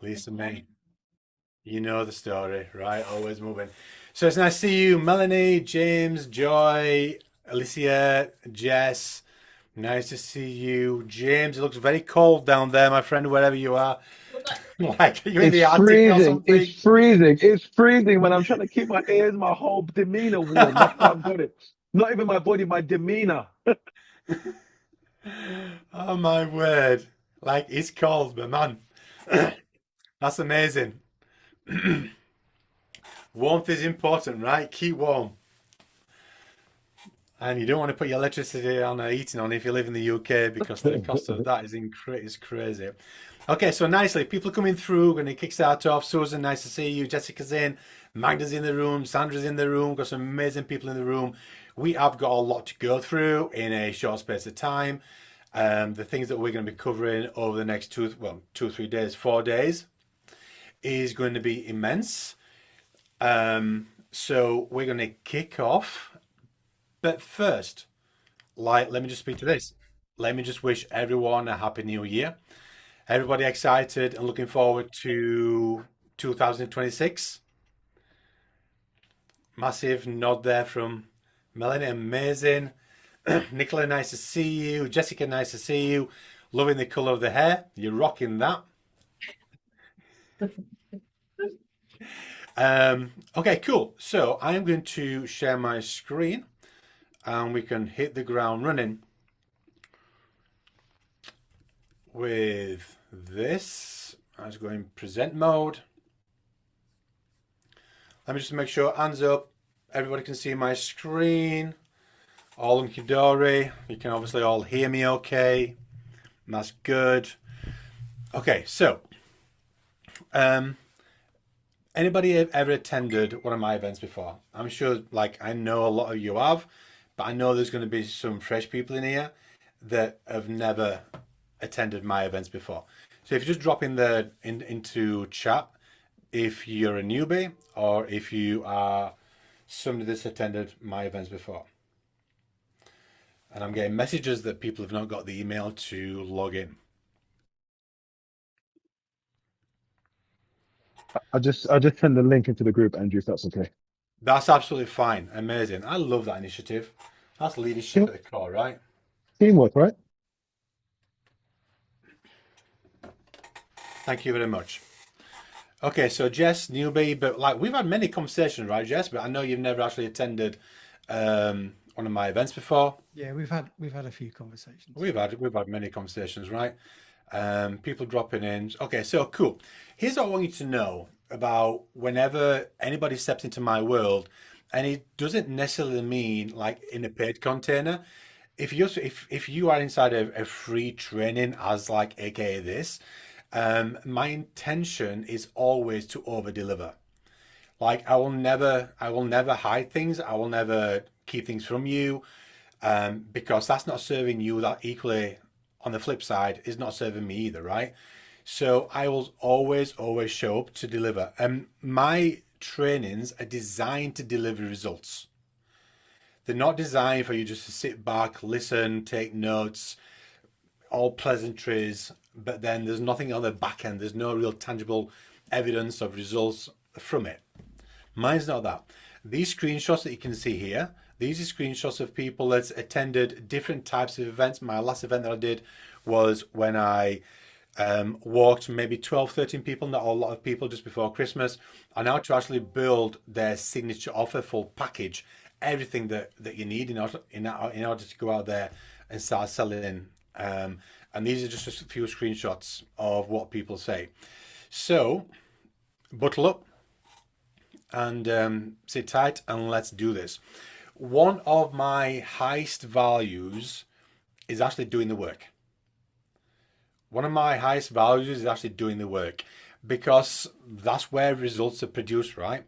Lisa May. You know the story, right? Always moving. So it's nice to see you, Melanie, James, Joy, Alicia, Jess. Nice to see you, James. It looks very cold down there, my friend, wherever you are. Like, are you in It's the Arctic or freezing. It's something? freezing. It's freezing when I'm trying to keep my ears, my whole demeanor warm. That's how I've got it. Not even my body, my demeanor. Oh my word. Like, it's cold, but man, that's amazing. Warmth is important, right? Keep warm. And you don't want to put your electricity on or heating on if you live in the UK because the cost of that is crazy. Okay, so nicely, people coming through, going to kickstart off. Susan, nice to see you. Jessica's in. Magda's in the room. Sandra's in the room. Got some amazing people in the room. We have got a lot to go through in a short space of time. The things that we're going to be covering over the next 2, 3 days, 4 days is going to be immense. So we're going to kick off. But first, let me just speak to this. Let me just wish everyone a happy new year. Everybody excited and looking forward to 2026. Massive nod there from Melanie. Amazing. Nicola, nice to see you. Jessica, nice to see you. Loving the colour of the hair. You're rocking that. Okay, cool. So I am going to share my screen and we can hit the ground running with this. I was going present mode. Let me just make sure, hands up. Everybody can see my screen. All hunky dory. You can obviously all hear me okay. That's good. Okay, so anybody ever attended one of my events before? I'm sure, like, I know a lot of you have, but I know there's going to be some fresh people in here that have never attended my events before. So if you just drop in the into chat if you're a newbie or if you are somebody that's attended my events before. And I'm getting messages that people have not got the email to log in. I just send the link into the group, Andrew, if that's okay. That's absolutely fine. Amazing. I love that initiative. That's leadership Team, at the core, right? teamwork, right? Thank you very much. Okay, so Jess, newbie, but like we've had many conversations, right, Jess? But I know you've never actually attended one of my events before. Yeah, we've had a few conversations. We've had many conversations, right? People dropping in. Okay, so cool. Here's what I want you to know about whenever anybody steps into my world, and it doesn't necessarily mean like in a paid container. If you are inside a free training as like AKA this, my intention is always to over deliver. Like I will never hide things. I will never keep things from you, because that's not serving you. That equally, on the flip side, is not serving me either, right? So I will always show up to deliver. And my trainings are designed to deliver results. They're not designed for you just to sit back, listen, take notes, all pleasantries, but then there's nothing on the back end. There's no real tangible evidence of results from it. Mine's not that. These screenshots that you can see here, these are screenshots of people that's attended different types of events. My last event that I did was when I walked maybe 12, 13 people, not a lot of people, just before Christmas, and how to actually build their signature offer, full package, everything that you need in order to go out there and start selling. And these are just a few screenshots of what people say. So buckle up and sit tight and let's do this. One of my highest values is actually doing the work. One of my highest values is actually doing the work because that's where results are produced, right?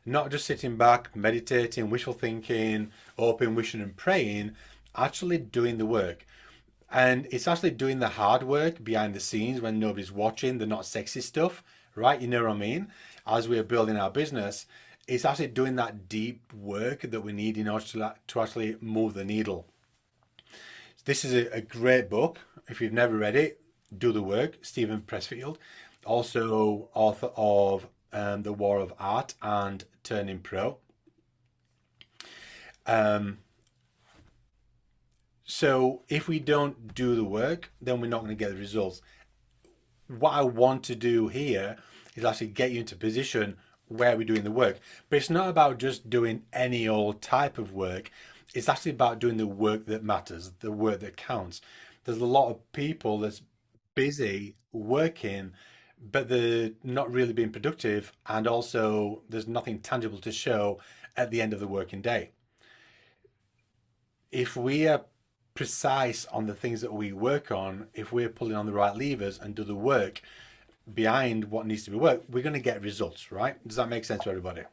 Not just sitting back, meditating, wishful thinking, hoping, wishing, and praying, actually doing the work. And it's actually doing the hard work behind the scenes when nobody's watching, the not sexy stuff, right? You know what I mean? As we're building our business, it's actually doing that deep work that we need in order to actually move the needle. This is a great book. If you've never read it, do the work. Stephen Pressfield. also author of The War of Art and Turning Pro. So if we don't do the work, then we're not going to get the results. What I want to do here is actually get you into a position where we're doing the work. But it's not about just doing any old type of work. It's actually about doing the work that matters, the work that counts. There's a lot of people that's busy working, but they're not really being productive, and also there's nothing tangible to show at the end of the working day. If we are precise on the things that we work on, if we're pulling on the right levers and do the work behind what needs to be worked, we're going to get results, right? Does that make sense to everybody?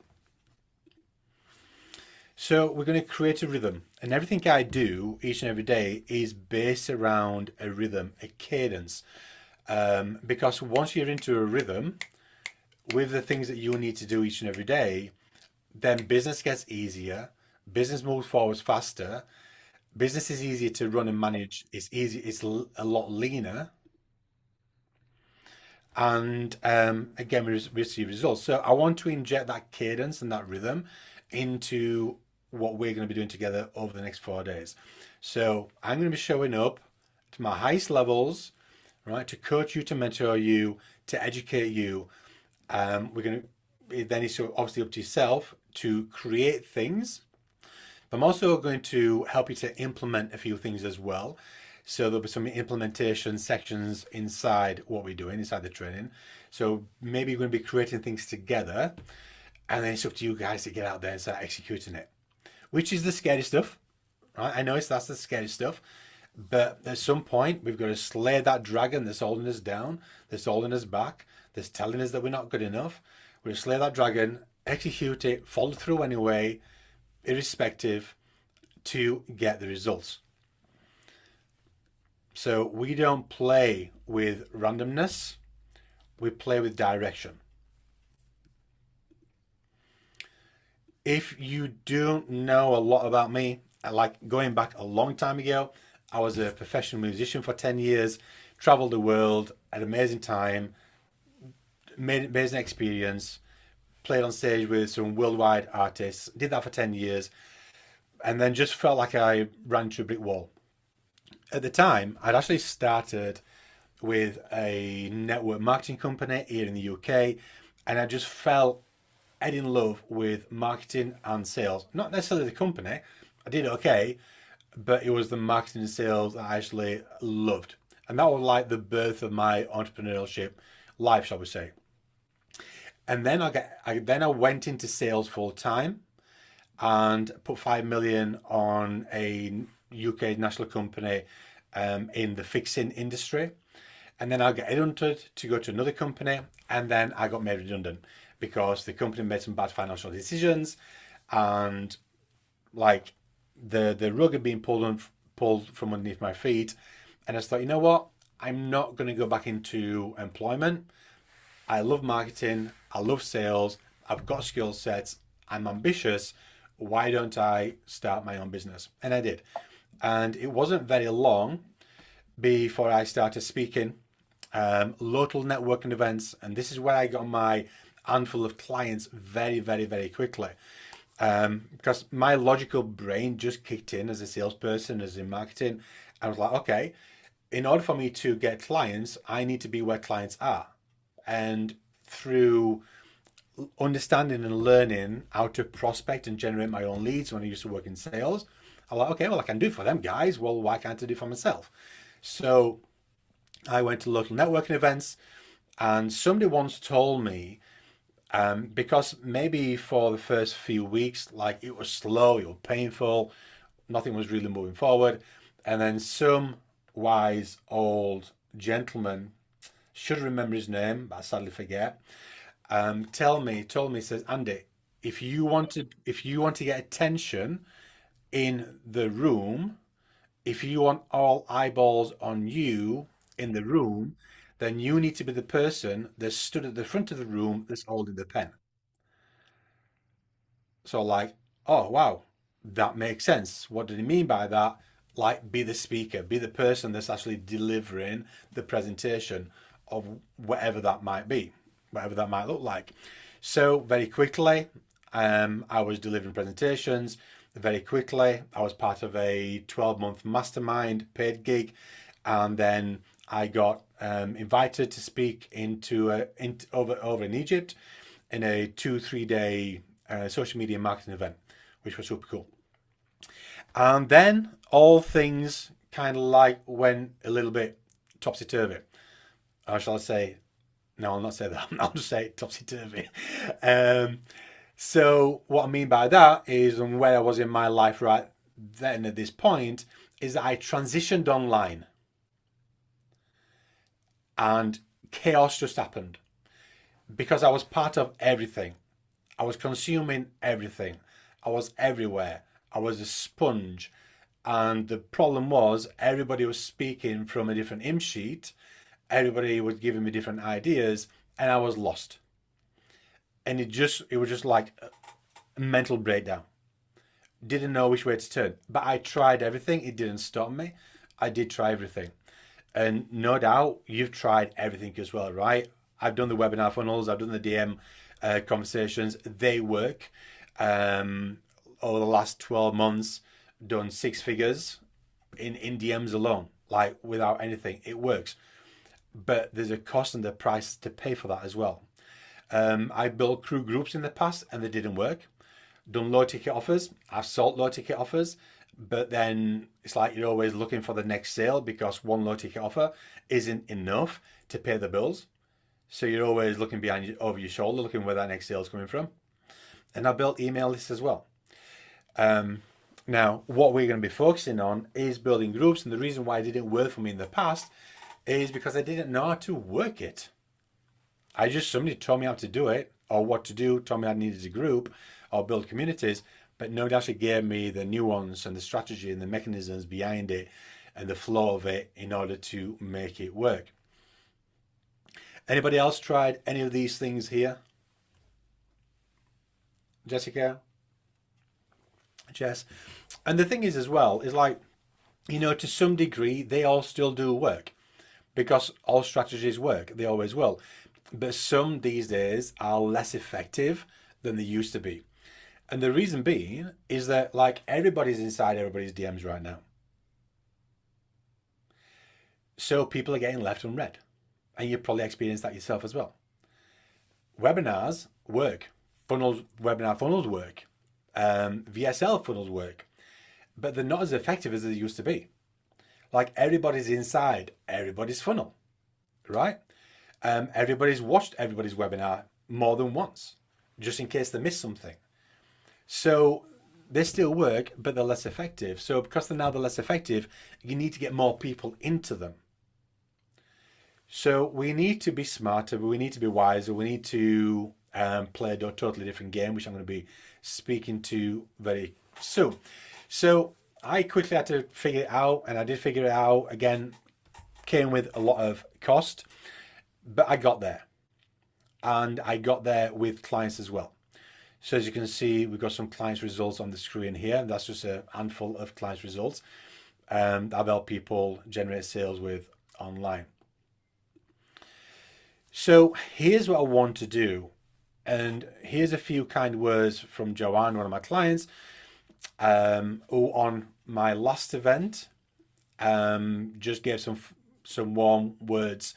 So we're going to create a rhythm, and everything I do each and every day is based around a rhythm, a cadence. Because once you're into a rhythm with the things that you need to do each and every day, then business gets easier, business moves forward faster, business is easier to run and manage, it's easy, it's a lot leaner, and again, we see results. So I want to inject that cadence and that rhythm into what we're going to be doing together over the next 4 days. So I'm going to be showing up to my highest levels, right, to coach you, to mentor you, to educate you. We're going to, then it's obviously up to yourself to create things. But I'm also going to help you to implement a few things as well. So there'll be some implementation sections inside what we're doing, inside the training. So maybe we're going to be creating things together, and then it's up to you guys to get out there and start executing it, which is the scary stuff, right? I know that's the scary stuff, but at some point we've got to slay that dragon that's holding us down, that's holding us back, that's telling us that we're not good enough. We're going to slay that dragon, execute it, follow through anyway, irrespective, to get the results. So we don't play with randomness, we play with direction. If you don't know a lot about me, like going back a long time ago, I was a professional musician for 10 years, traveled the world, had an amazing time, made an amazing experience, played on stage with some worldwide artists, did that for 10 years, and then just felt like I ran into a brick wall. At the time, I'd actually started with a network marketing company here in the UK, and I just fell head in love with marketing and sales. Not necessarily the company, I did okay, but it was the marketing and sales that I actually loved. And that was like the birth of my entrepreneurship life, shall we say. And then I went into sales full time and put 5 million on a UK national company in the fixing industry. And then I got headhunted to go to another company, and then I got made redundant because the company made some bad financial decisions, and like the rug had been pulled from underneath my feet. And I just thought, you know what? I'm not going to go back into employment. I love marketing. I love sales. I've got skill sets. I'm ambitious. Why don't I start my own business? And I did. And it wasn't very long before I started speaking local networking events. And this is where I got my handful of clients very, very, very quickly. Because my logical brain just kicked in as a salesperson, as in marketing. I was like, okay, in order for me to get clients, I need to be where clients are. And through understanding and learning how to prospect and generate my own leads when I used to work in sales, I'm like, okay, well, I can do it for them guys. Well, why can't I do it for myself? So I went to local networking events, and somebody once told me, because maybe for the first few weeks, like it was slow, it was painful, nothing was really moving forward. And then some wise old gentleman, should remember his name, but I sadly forget, told me, says, Andy, if you want to get attention in the room, if you want all eyeballs on you in the room, then you need to be the person that stood at the front of the room that's holding the pen. So like, oh wow, that makes sense. What did he mean by that? Like, be the speaker, be the person that's actually delivering the presentation, of whatever that might be, whatever that might look like. So very quickly, I was delivering presentations. Very quickly, I was part of a 12-month mastermind paid gig, and then I got invited to speak over in Egypt in a 2-3 day social media marketing event, which was super cool. And then all things kind of like went a little bit topsy-turvy. Or shall I say, no, I'll not say that. I'll just say topsy-turvy. So what I mean by that is, and where I was in my life right then at this point, is that I transitioned online. And chaos just happened. Because I was part of everything. I was consuming everything. I was everywhere. I was a sponge. And the problem was, everybody was speaking from a different hymn sheet. Everybody was giving me different ideas, and I was lost. And it was just like a mental breakdown. Didn't know which way to turn. But I tried everything. It didn't stop me. I did try everything. And no doubt you've tried everything as well, right? I've done the webinar funnels. I've done the DM conversations. They work. Over the last 12 months, done 6 figures in DMs alone, like without anything. It works. But there's a cost and the price to pay for that as well. I built crew groups in the past and they didn't work. Done low ticket offers. I've sold low ticket offers, but then it's like you're always looking for the next sale because one low ticket offer isn't enough to pay the bills. So you're always looking over your shoulder, looking where that next sale is coming from. And I built email lists as well. Now, what we're going to be focusing on is building groups. And the reason why it didn't work for me in the past is because I didn't know how to work it. Somebody told me how to do it, or what to do, told me I needed a group or build communities, but nobody actually gave me the nuance and the strategy and the mechanisms behind it and the flow of it in order to make it work. Anybody else tried any of these things here? Jessica? Jess? And the thing is as well, is like, to some degree, they all still do work because all strategies work. They always will. But some these days are less effective than they used to be. And the reason being is that like everybody's inside everybody's DMs right now. So people are getting left unread. And you've probably experienced that yourself as well. Webinars work. Webinar funnels work. VSL funnels work. But they're not as effective as they used to be. Like everybody's inside everybody's funnel. Right? Everybody's watched everybody's webinar more than once, just in case they missed something. So they still work, but they're less effective. So because they're less effective, you need to get more people into them. So we need to be smarter, we need to be wiser, we need to play a totally different game, which I'm going to be speaking to very soon. So I quickly had to figure it out, and I did figure it out. Again, came with a lot of cost. But I got there, and I got there with clients as well. So as you can see, we've got some clients results on the screen here. That's just a handful of clients results. I've helped people generate sales with online. So here's what I want to do. And here's a few kind words from Joanne, one of my clients, who on my last event just gave some warm words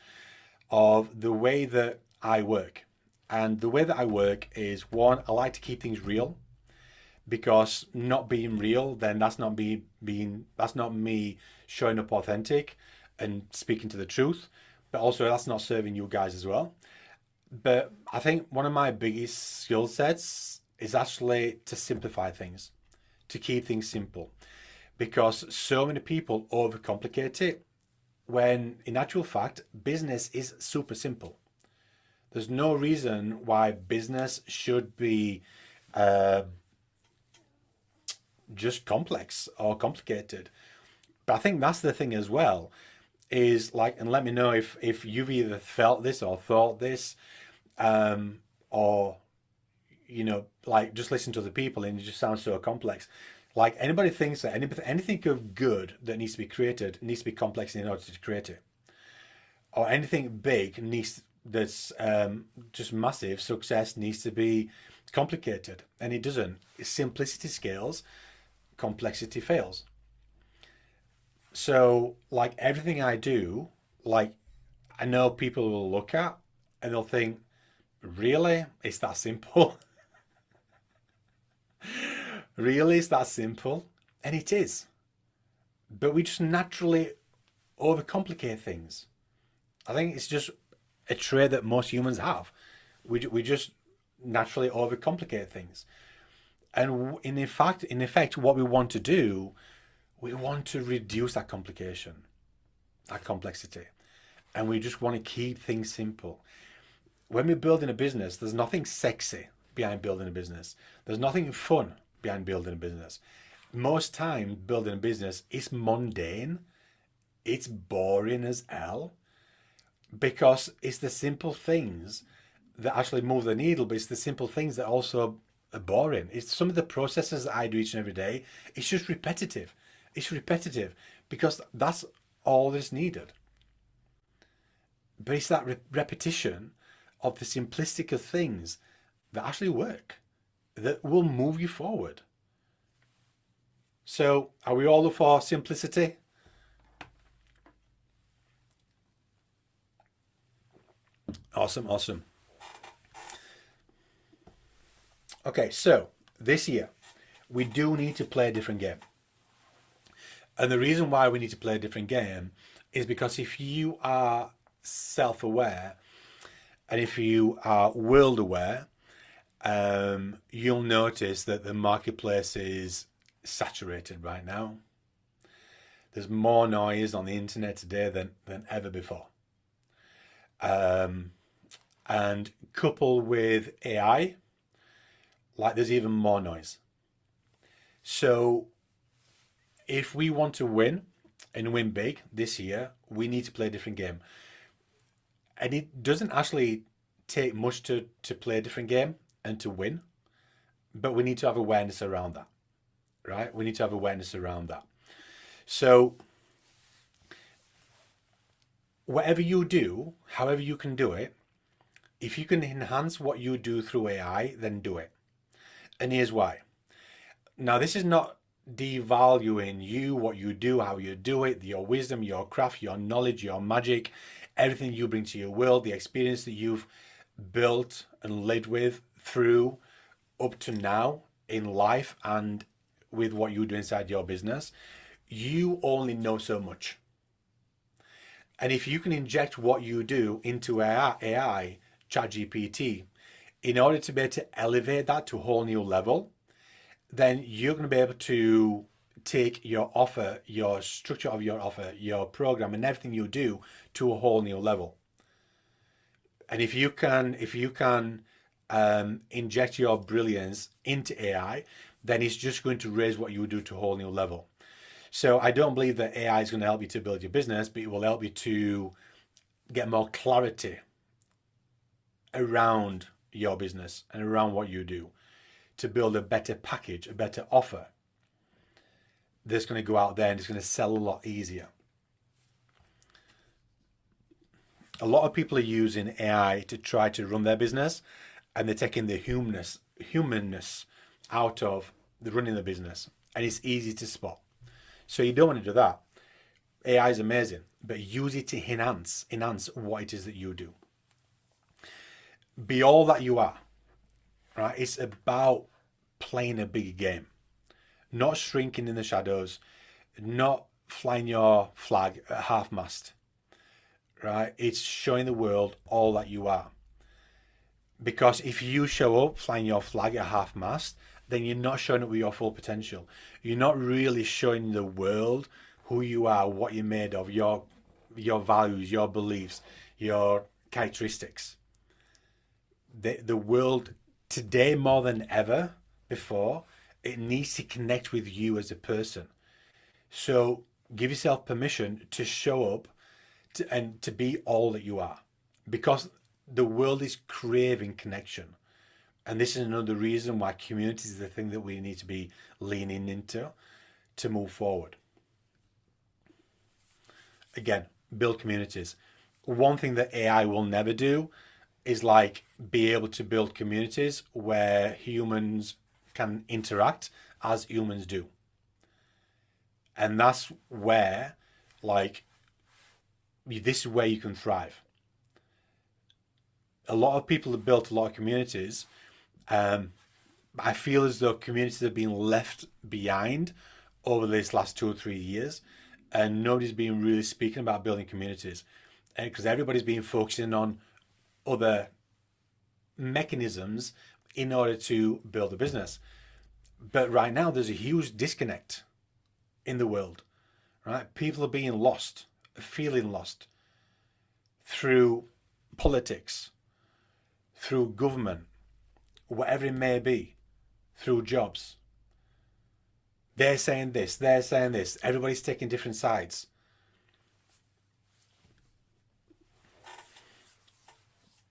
of the way that I work. And the way that I work is, one, I like to keep things real, because not being real, then that's not me showing up authentic and speaking to the truth, but also that's not serving you guys as well. But I think one of my biggest skill sets is actually to simplify things, to keep things simple, because so many people overcomplicate it, when in actual fact, business is super simple. There's no reason why business should be just complex or complicated. But I think that's the thing as well, is like, and let me know if you've either felt this or thought this, or, like just listen to other people and it just sounds so complex. Like anybody thinks that anything of good that needs to be created needs to be complex in order to create it. or anything big needs that's just massive success needs to be complicated, and it doesn't. Simplicity scales, complexity fails. So like everything I do, like I know people will look at and they'll think, really, it's that simple? Really, it's that simple? And it is. But we just naturally overcomplicate things. I think it's just a trait that most humans have. We just naturally overcomplicate things. And in effect, what we want to do, we want to reduce that complication, that complexity. And we just want to keep things simple. When we're building a business, there's nothing sexy behind building a business. There's nothing fun behind building a business. Most time, building a business is mundane. It's boring as hell, because it's the simple things that actually move the needle, but it's the simple things that also are boring. It's some of the processes that I do each and every day. It's just repetitive. It's repetitive because that's all that's needed. But it's that repetition of the simplistic of things that actually work, that will move you forward. So are we all for simplicity? Awesome, awesome. Okay, so this year we do need to play a different game. And the reason why we need to play a different game is because if you are self-aware and if you are world aware, you'll notice that the marketplace is saturated right now. There's more noise on the internet today than ever before. And coupled with AI, like there's even more noise. So if we want to win and win big this year, we need to play a different game. And it doesn't actually take much to play a different game and to win, but we need to have awareness around that, right? We need to have awareness around that. So whatever you do, however you can do it, if you can enhance what you do through AI, then do it. And here's why. Now, this is not devaluing you, what you do, how you do it, your wisdom, your craft, your knowledge, your magic, everything you bring to your world, the experience that you've built and lived with through up to now in life and with what you do inside your business. You only know so much. And if you can inject what you do into AI, ChatGPT, in order to be able to elevate that to a whole new level, then you're going to be able to take your offer, your structure of your offer, your program, and everything you do to a whole new level. And if you can inject your brilliance into AI, then it's just going to raise what you do to a whole new level. So I don't believe that AI is going to help you to build your business, but it will help you to get more clarity around your business and around what you do, to build a better package, a better offer that's going to go out there and it's going to sell a lot easier. A lot of people are using AI to try to run their business, and they're taking the humanness out of the running the business, and it's easy to spot. So you don't want to do that. AI is amazing, but use it to enhance what it is that you do. Be all that you are, right? It's about playing a big game, not shrinking in the shadows, not flying your flag at half-mast, right? It's showing the world all that you are. Because if you show up flying your flag at half-mast, then you're not showing up with your full potential. You're not really showing the world who you are, what you're made of, your values, your beliefs, your characteristics. The world today, more than ever before, it needs to connect with you as a person. So give yourself permission to show up and to be all that you are, because the world is craving connection. And this is another reason why community is the thing that we need to be leaning into to move forward. Again, build communities. one thing that AI will never do is like be able to build communities where humans can interact as humans do. And that's where, like, this is where you can thrive. A lot of people have built a lot of communities. I feel as though communities have been left behind over this last 2 or 3 years, and nobody's been really speaking about building communities, because everybody's been focusing on other mechanisms in order to build a business. But right now, there's a huge disconnect in the world, right? People are being lost, feeling lost through politics, through government, whatever it may be, through jobs. They're saying this, they're saying this. Everybody's taking different sides.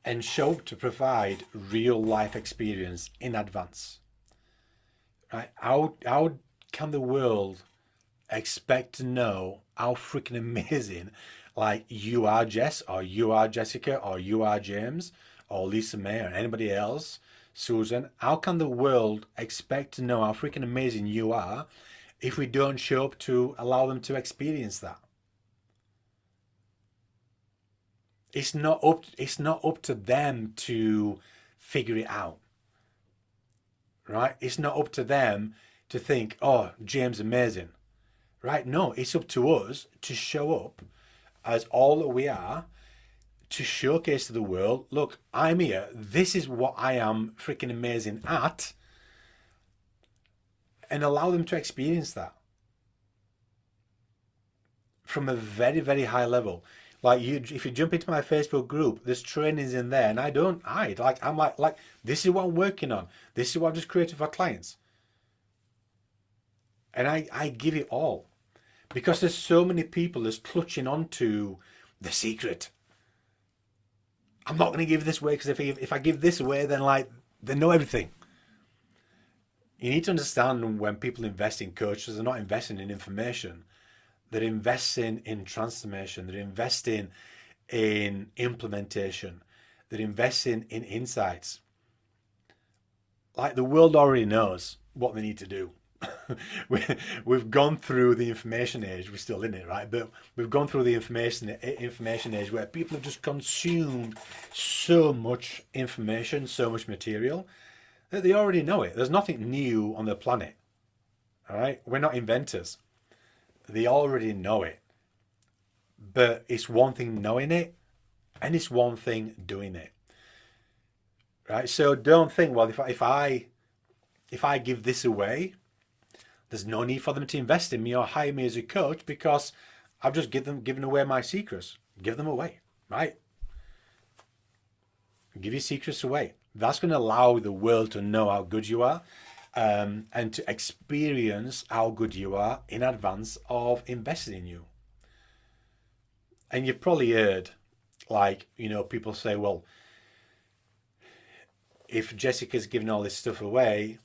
And show to provide real life experience in advance. Right? How can the world expect to know how freaking amazing like you are, Jess, or you are, Jessica, or you are, James, or Lisa May, or anybody else, Susan? How can the world expect to know how freaking amazing you are if we don't show up to allow them to experience that? It's not up to them to figure it out, right? It's not up to them to think, oh, James amazing, right? No, it's up to us to show up as all that we are, to showcase to the world, look, I'm here. This is what I am freaking amazing at, and allow them to experience that from a very, very high level. Like if you jump into my Facebook group, there's trainings in there, and I don't hide. I'm like this is what I'm working on. This is what I've just created for clients, and I give it all, because there's so many people that's clutching onto the secret. I'm not going to give this away, because if I give this away, then like they know everything. You need to understand, when people invest in coaches, they're not investing in information. They're investing in transformation. They're investing in implementation. They're investing in insights. Like, the world already knows what they need to do. We've gone through the information age. We're still in it, right? But we've gone through the information age where people have just consumed so much information, so much material, that they already know it. There's nothing new on the planet. All right? We're not inventors. They already know it. But it's one thing knowing it, and it's one thing doing it. Right? So don't think, well, if I give this away, there's no need for them to invest in me or hire me as a coach, because I've just given away my secrets. Give them away, right? Give your secrets away. That's going to allow the world to know how good you are, and to experience how good you are in advance of investing in you. And you've probably heard, like, people say, well, if Jessica's giving all this stuff away,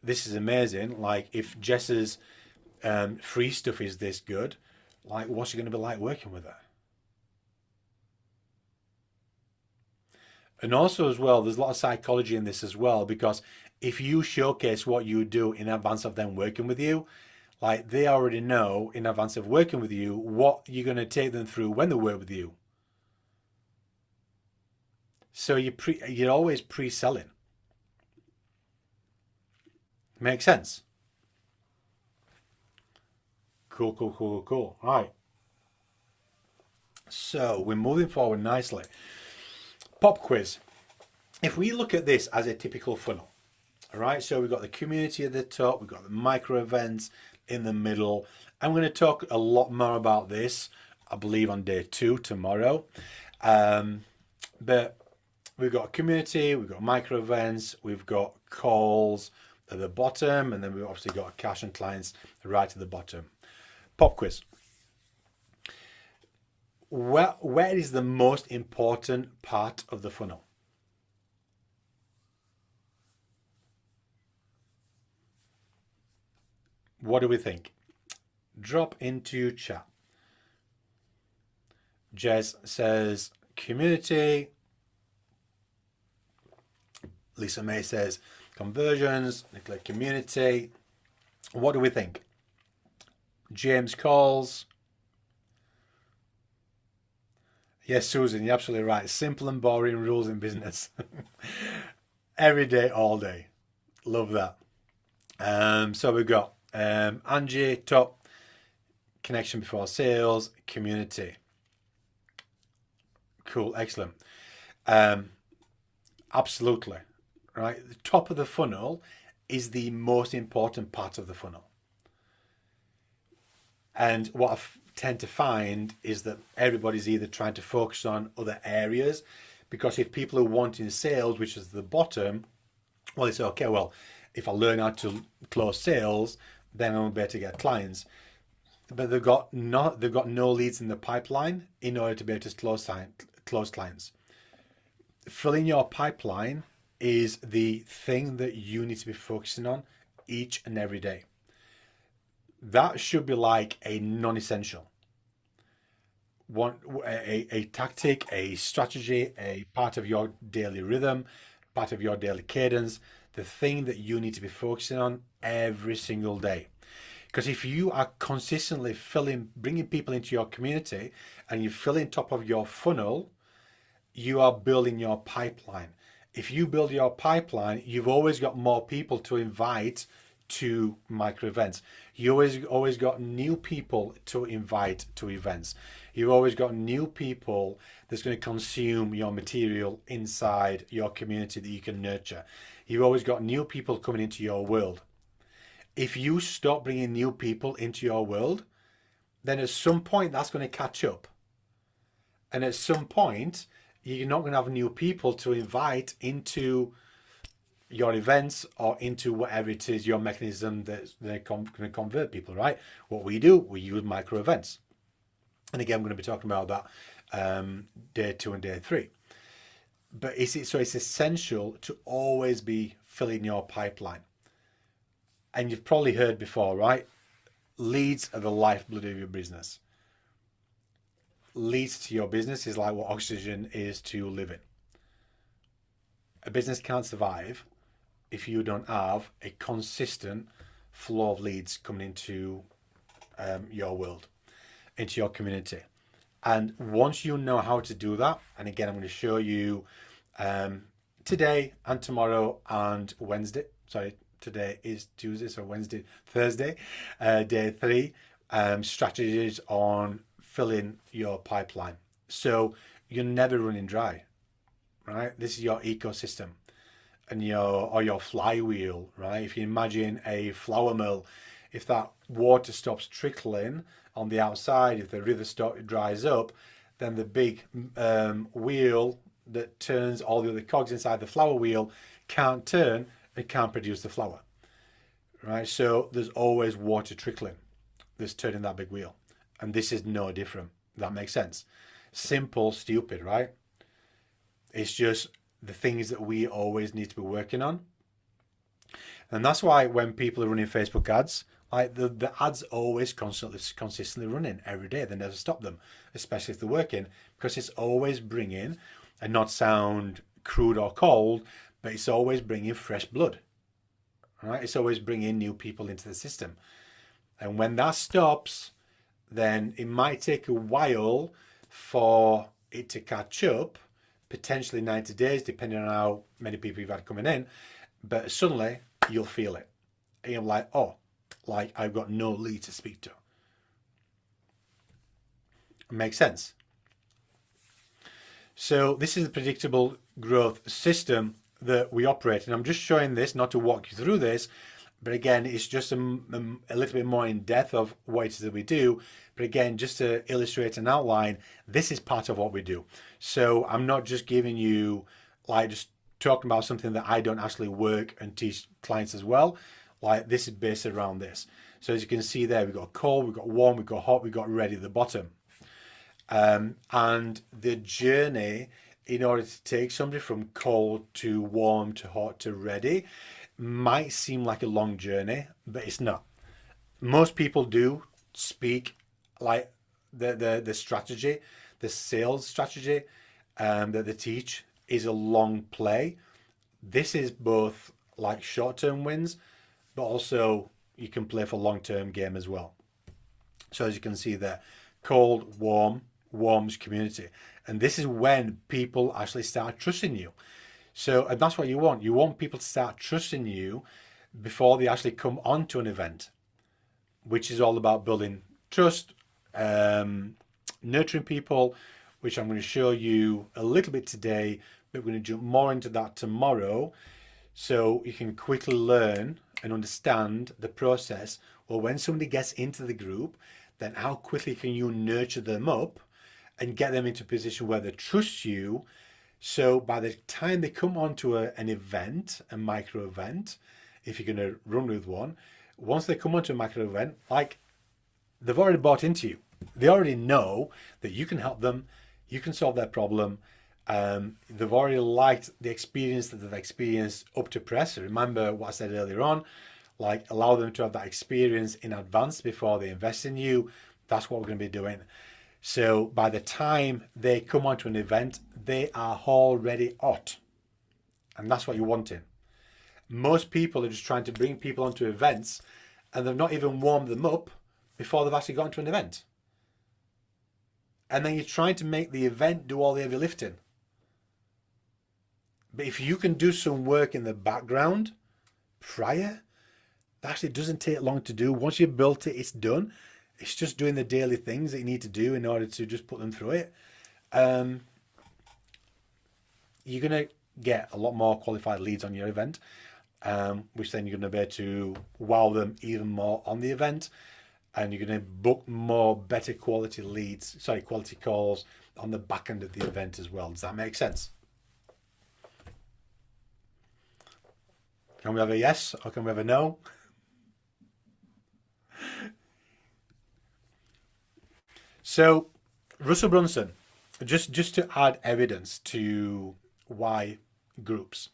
this is amazing. Like, if Jess's free stuff is this good, like, what's it going to be like working with her? And also, as well, there's a lot of psychology in this as well, because if you showcase what you do in advance of them working with you, like, they already know in advance of working with you what you're going to take them through when they work with you. So you're always pre-selling. Make sense? Cool. All right. So we're moving forward nicely. Pop quiz. If we look at this as a typical funnel, all right, so we've got the community at the top, we've got the micro events in the middle. I'm going to talk a lot more about this, I believe, on day 2 tomorrow. But we've got community, we've got micro events, we've got calls at the bottom, and then we've obviously got cash and clients right at the bottom. Pop quiz. Where is the most important part of the funnel? What do we think? Drop into chat. Jez says community. Lisa May says conversions. Nicola, community. What do we think? James calls. Yes, Susan, you're absolutely right. Simple and boring rules in business. Every day, all day. Love that. So we've got Angie, top, connection before sales, community. Cool, excellent. Absolutely, right? The top of the funnel is the most important part of the funnel. And what I tend to find is that everybody's either trying to focus on other areas, because if people are wanting sales, which is the bottom, well, it's okay. Well, if I learn how to close sales, then I'll be able to get clients. But they've got no leads in the pipeline in order to be able to close clients. Filling your pipeline is the thing that you need to be focusing on each and every day. That should be like a non-essential. A tactic, a strategy, a part of your daily rhythm, part of your daily cadence, the thing that you need to be focusing on every single day. Because if you are consistently bringing people into your community and you're filling top of your funnel, you are building your pipeline. If you build your pipeline, you've always got more people to invite to micro events. You always got new people to invite to events. You've always got new people that's going to consume your material inside your community that you can nurture. You've always got new people coming into your world. If you stop bringing new people into your world, then at some point that's going to catch up. And at some point, you're not going to have new people to invite into your events or into whatever it is, your mechanism that's going to convert people, right? What we do, we use micro events. And again, I'm going to be talking about that day 2 and day 3. But it's essential to always be filling your pipeline. And you've probably heard before, right? Leads are the lifeblood of your business. Leads to your business is like what oxygen is to living. A business can't survive if you don't have a consistent flow of leads coming into your world, into your community. And once you know how to do that, and again, I'm going to show you today and tomorrow and Wednesday. Sorry, today is Tuesday, so Thursday, day 3, strategies on filling your pipeline. So you're never running dry, right? This is your ecosystem and your flywheel, right? If you imagine a flour mill, if that water stops trickling on the outside, if the river dries up, then the big wheel that turns all the other cogs inside the flour wheel can't turn, it can't produce the flour, right? So there's always water trickling that's turning that big wheel. And this is no different. That makes sense. Simple, stupid, right? It's just the things that we always need to be working on. And that's why when people are running Facebook ads, like the ads always consistently running every day. They never stop them, especially if they're working, because it's always bringing, and not sound crude or cold, but it's always bringing fresh blood, right? It's always bringing new people into the system. And when that stops, then it might take a while for it to catch up, potentially 90 days, depending on how many people you've had coming in. But suddenly you'll feel it. And you're like, oh, like I've got no lead to speak to. Makes sense. So this is the predictable growth system that we operate. And I'm just showing this, not to walk you through this, but again, it's just a little bit more in depth of what it is that we do. But again, just to illustrate and outline, this is part of what we do. So I'm not just giving you, like, just talking about something that I don't actually work and teach clients as well. Like, this is based around this. So as you can see there, we've got cold, we've got warm, we've got hot, we've got ready at the bottom. And the journey in order to take somebody from cold to warm to hot to ready might seem like a long journey, but it's not. Most people do speak like the strategy the sales strategy that they teach is a long play. This is both like short-term wins, but also you can play for long-term game as well. So as you can see there, cold, warm, warms community. And this is when people actually start trusting you. So, and that's what you want. You want people to start trusting you before they actually come onto an event, which is all about building trust, nurturing people, which I'm going to show you a little bit today, but we're going to jump more into that tomorrow, so you can quickly learn and understand the process. Well, when somebody gets into the group, then how quickly can you nurture them up and get them into a position where they trust you, so by the time they come onto an event, a micro event, if you're going to run with one, once they come onto a micro event, like, they've already bought into you. They already know that you can help them, you can solve their problem. They've already liked the experience that they've experienced up to press. Remember what I said earlier on, like, allow them to have that experience in advance before they invest in you. That's what we're going to be doing. So by the time they come onto an event, they are already hot. And that's what you're wanting. Most people are just trying to bring people onto events, and they've not even warmed them up before they've actually got into an event. And then you're trying to make the event do all the heavy lifting. But if you can do some work in the background prior, that actually doesn't take long to do. Once you've built it, it's done. It's just doing the daily things that you need to do in order to just put them through it. You're going to get a lot more qualified leads on your event, which then you're going to be able to wow them even more on the event. And you're going to book more better quality leads, quality calls on the back end of the event as well. Does that make sense? Can we have a yes or can we have a no? So, Russell Brunson, just to add evidence to why groups.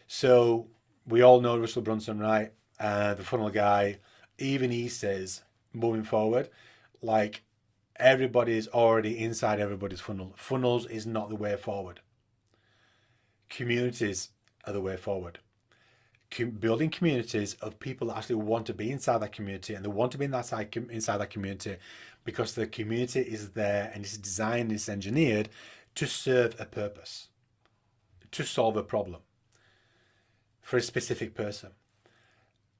So, we all know Russell Brunson, right? The funnel guy. Even he says, moving forward, like, everybody's already inside everybody's funnel. Funnels is not the way forward. Communities are the way forward. Building communities of people that actually want to be inside that community, and they want to be inside that community because the community is there and it's designed, it's engineered to serve a purpose, to solve a problem for a specific person.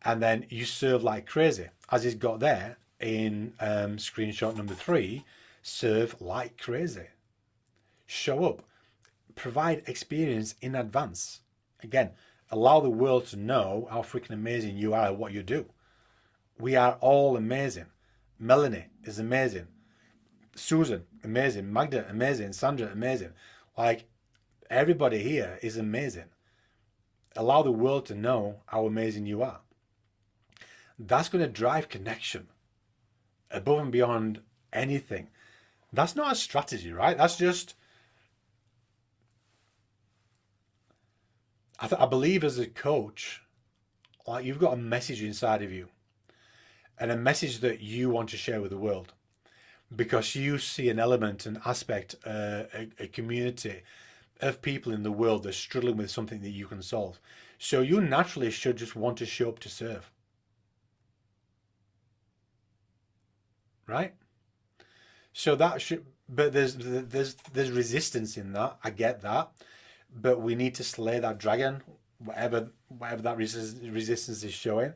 And then you serve like crazy, as he's got there in screenshot number 3. Serve like crazy. Show up. Provide experience in advance. Again, allow the world to know how freaking amazing you are at what you do. We are all amazing. Melanie is amazing. Susan, amazing. Magda, amazing. Sandra, amazing. Like, everybody here is amazing. Allow the world to know how amazing you are. That's going to drive connection above and beyond anything. That's not a strategy, right? That's just, I believe as a coach, like, you've got a message inside of you, and a message that you want to share with the world, because you see an element, an aspect, a community of people in the world that are struggling with something that you can solve. So you naturally should just want to show up to serve. Right? So that should, but there's resistance in that. I get that, but we need to slay that dragon, whatever that resistance is showing,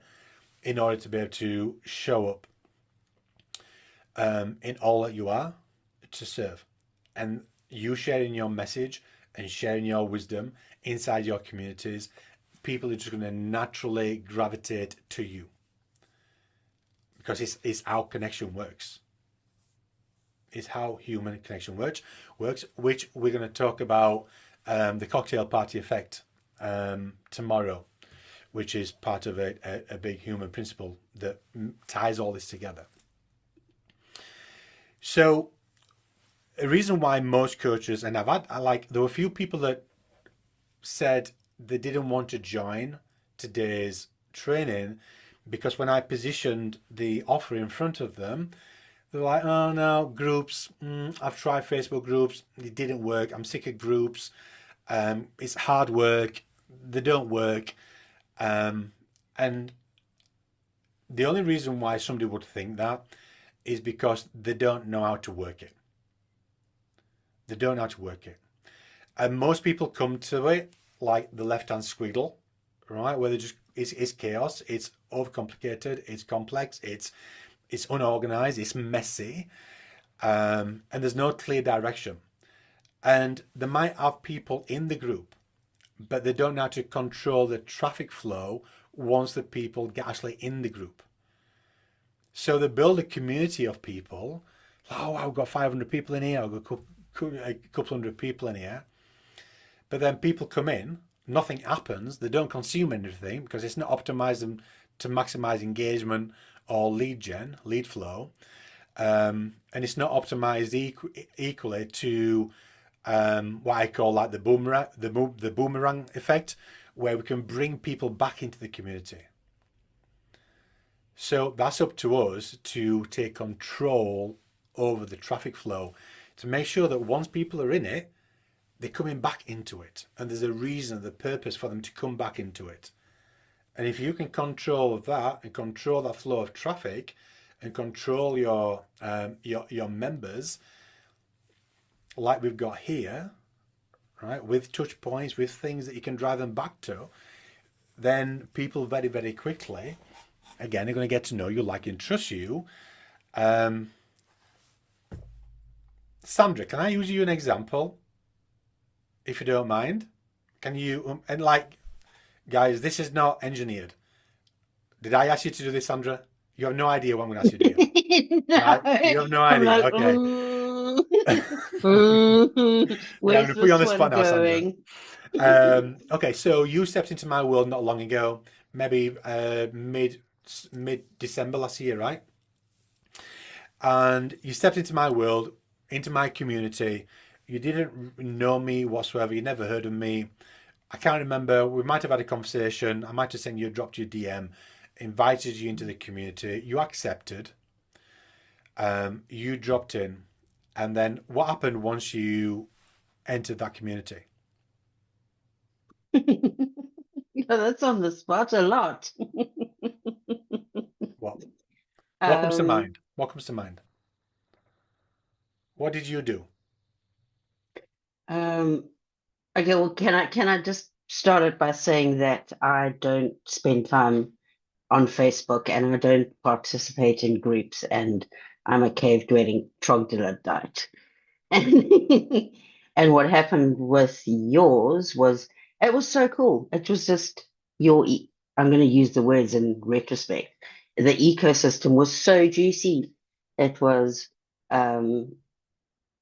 in order to be able to show up in all that you are to serve. And you sharing your message and sharing your wisdom inside your communities, people are just going to naturally gravitate to you, because it's how connection works. It's how human connection works, which we're going to talk about the cocktail party effect tomorrow, which is part of a big human principle that ties all this together. So a reason why most coaches, and there were a few people that said they didn't want to join today's training because when I positioned the offer in front of them, They're like, oh no, groups. I've tried Facebook groups. It didn't work. I'm sick of groups. It's hard work. They don't work. And the only reason why somebody would think that is because they don't know how to work it. They don't know how to work it. And most people come to it like the left-hand squiggle, right? Where they just it's chaos, it's overcomplicated, it's complex, it's unorganized, it's messy, and there's no clear direction. And they might have people in the group, but they don't know how to control the traffic flow once the people get actually in the group. So they build a community of people. Oh, I've got 500 people in here. I've got a couple hundred people in here. But then people come in, nothing happens. They don't consume anything because it's not optimized to maximize engagement or lead flow. And it's not optimized equally to what I call like the boomerang effect, where we can bring people back into the community. So that's up to us to take control over the traffic flow, to make sure that once people are in it, they're coming back into it. And there's a reason, the purpose for them to come back into it. And if you can control that and control that flow of traffic and control your members, like we've got here, right, with touch points, with things that you can drive them back to, then people very, very quickly, again, are going to get to know you, like and trust you. Sandra, can I use you an example? If you don't mind, can you, and like, guys, this is not engineered. Did I ask you to do this, Sandra? You have no idea what I'm going to ask you to do. No, Right? You have no idea. like, Okay. where's I'm going to put you on the this spot one now, Sandra. going? Okay, so you stepped into my world not long ago, maybe mid-December last year, right? And you stepped into my world, into my community. You didn't know me whatsoever. You never heard of me. I can't remember. We might have had a conversation. I might have sent you, dropped you a DM, invited you into the community. You accepted. You dropped in. And then what happened once you entered that community? Yeah, that's on the spot a lot. What comes to Um, mind? What comes to mind? What did you do? okay, well, can I just start it by saying that I don't spend time on Facebook and I don't participate in groups, and I'm a cave dwelling troglodyte. And what happened with yours was it was so cool. It was just I'm going to use the words in retrospect. The ecosystem was so juicy. It was, I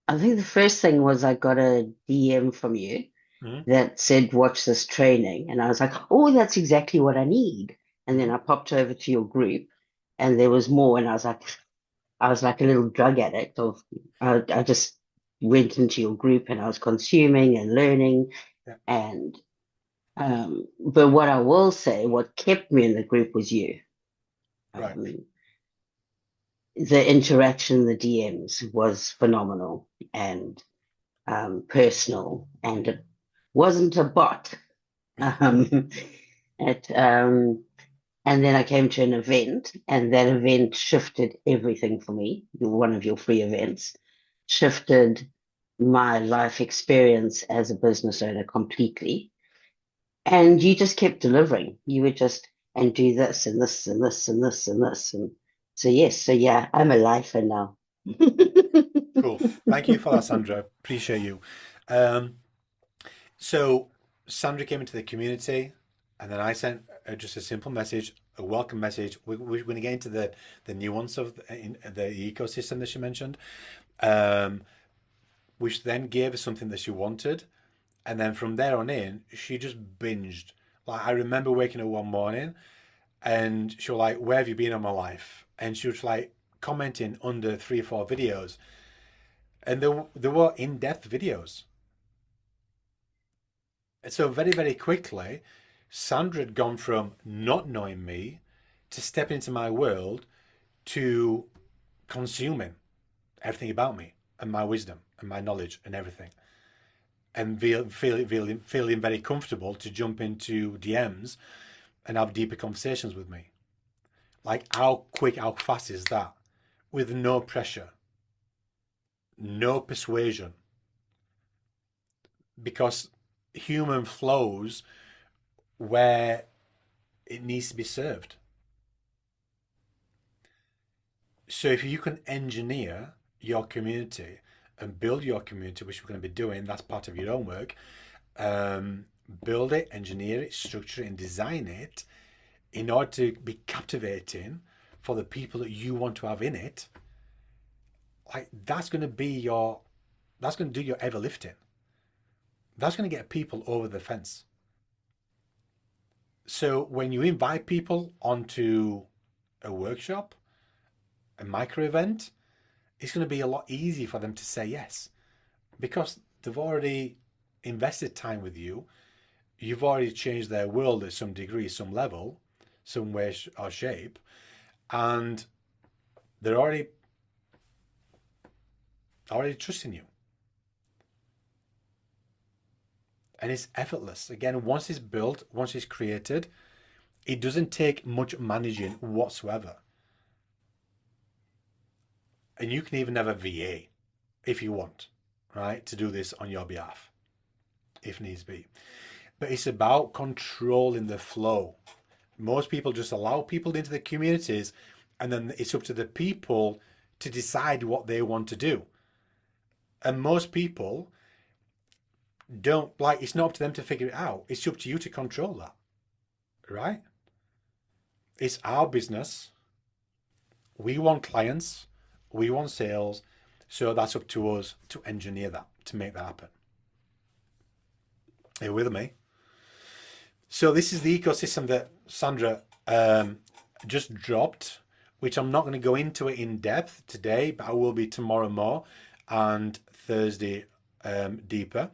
think the first thing was I got a DM from you that said, watch this training. And I was like, oh, that's exactly what I need. And then I popped over to your group and there was more. And I was like a little drug addict I just went into your group and I was consuming and learning. Yeah. And but what I will say, what kept me in the group was you. Right. The interaction, the DMs was phenomenal and personal, and it wasn't a bot. And then I came to an event, and that event shifted everything for me. One of your free events shifted my life experience as a business owner completely. And you just kept delivering. You would just, and do this and this and this and this and this. And so, yes, so yeah, I'm a lifer now. Cool. Thank you for that, Sandra. Appreciate you. So Sandra came into the community, and then I sent just a simple message, a welcome message. We're going to get into the nuance of the ecosystem that she mentioned, which then gave her something that she wanted. And then from there on in, she just binged. Like, I remember waking up one morning and she was like, where have you been all my life? And she was like commenting under 3 or 4 videos. And there were in-depth videos. And so very, very quickly, Sandra had gone from not knowing me to stepping into my world to consuming. everything about me and my wisdom and my knowledge and everything, and feeling very comfortable to jump into DMs and have deeper conversations with me. Like, how quick, how fast is that? With no pressure, no persuasion, because human flows where it needs to be served. So if you can engineer your community and build your community, which we're going to be doing, that's part of your own work, build it, engineer it, structure it, and design it in order to be captivating for the people that you want to have in it, like, that's going to do your ever lifting. That's going to get people over the fence. So when you invite people onto a workshop, a micro event, it's going to be a lot easier for them to say yes, because they've already invested time with you. You've already changed their world at some degree, some level, some way or shape, and they're already trusting you. And it's effortless. Again, once it's built, once it's created, it doesn't take much managing whatsoever. And you can even have a VA if you want, right, to do this on your behalf, if needs be. But it's about controlling the flow. Most people just allow people into the communities, and then it's up to the people to decide what they want to do. And most people don't, like, it's not up to them to figure it out. It's up to you to control that, right? It's our business. We want clients. We want sales. So that's up to us to engineer that, to make that happen. Are you with me? So this is the ecosystem that Sandra just dropped, which I'm not going to go into it in depth today, but I will be tomorrow more, and Thursday deeper.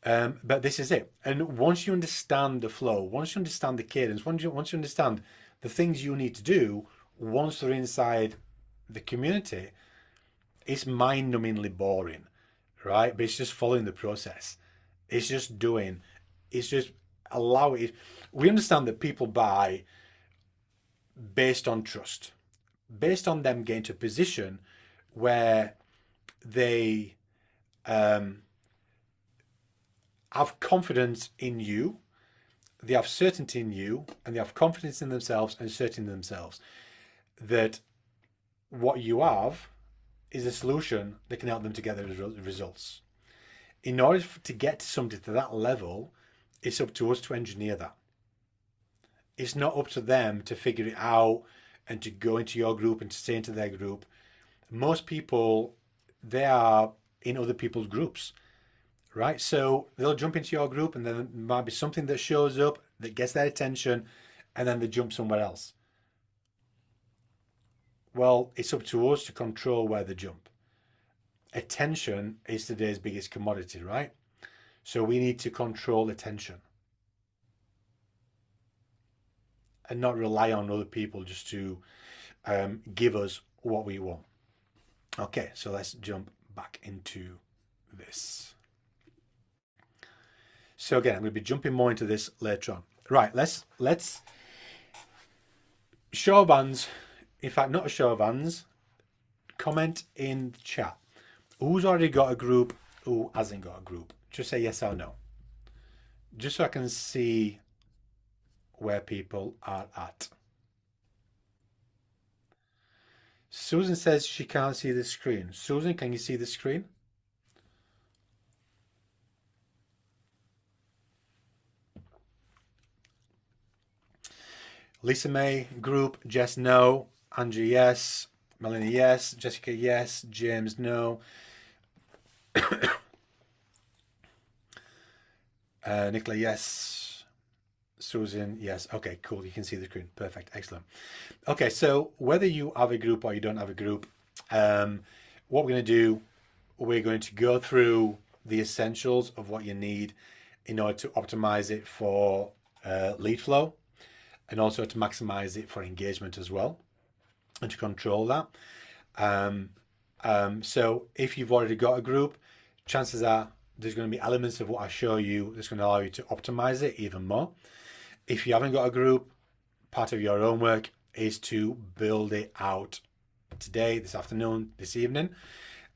But this is it. And once you understand the flow, once you understand the cadence, once you understand the things you need to do, once they're inside the community, it's mind-numbingly boring, right? But it's just following the process. It's just doing. It's just allow it. We understand that people buy based on trust, based on them getting to a position where they have confidence in you, they have certainty in you, and they have confidence in themselves and certainty in themselves that what you have is a solution that can help them to get the results. In order to get to somebody to that level, it's up to us to engineer that. It's not up to them to figure it out and to go into your group and to stay into their group. Most people, they are in other people's groups, right? So they'll jump into your group, and then there might be something that shows up that gets their attention, and then they jump somewhere else. Well, it's up to us to control where they jump. Attention is today's biggest commodity, right? So we need to control attention and not rely on other people just to give us what we want. Okay, so let's jump back into this. So again, I'm going to be jumping more into this later on. Right, let's show of hands. In fact, not a show of hands. Comment in the chat. Who's already got a group? Who hasn't got a group? Just say yes or no. Just so I can see where people are at. Susan says she can't see the screen. Susan, can you see the screen? Lisa May, group. Jess, no. Andrew, yes. Melanie, yes. Jessica, yes. James, no. Nicola, yes. Susan, yes. Okay, cool. You can see the screen. Perfect. Excellent. Okay, so whether you have a group or you don't have a group, what we're going to do, we're going to go through the essentials of what you need in order to optimize it for lead flow, and also to maximize it for engagement as well, and to control that. So if you've already got a group, chances are there's going to be elements of what I show you that's going to allow you to optimize it even more. If you haven't got a group, part of your own work is to build it out today, this afternoon, this evening.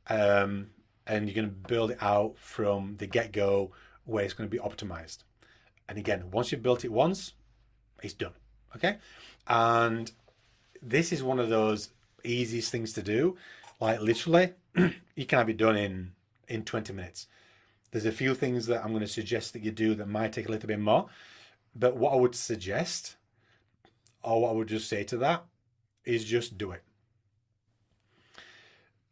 And you're going to build it out from the get-go where it's going to be optimized. And again, once you've built it once, it's done. Okay. And this is one of those easiest things to do. Like literally, you can have it done in 20 minutes. There's a few things that I'm going to suggest that you do that might take a little bit more. But what I would suggest, or what I would just say to that, is just do it.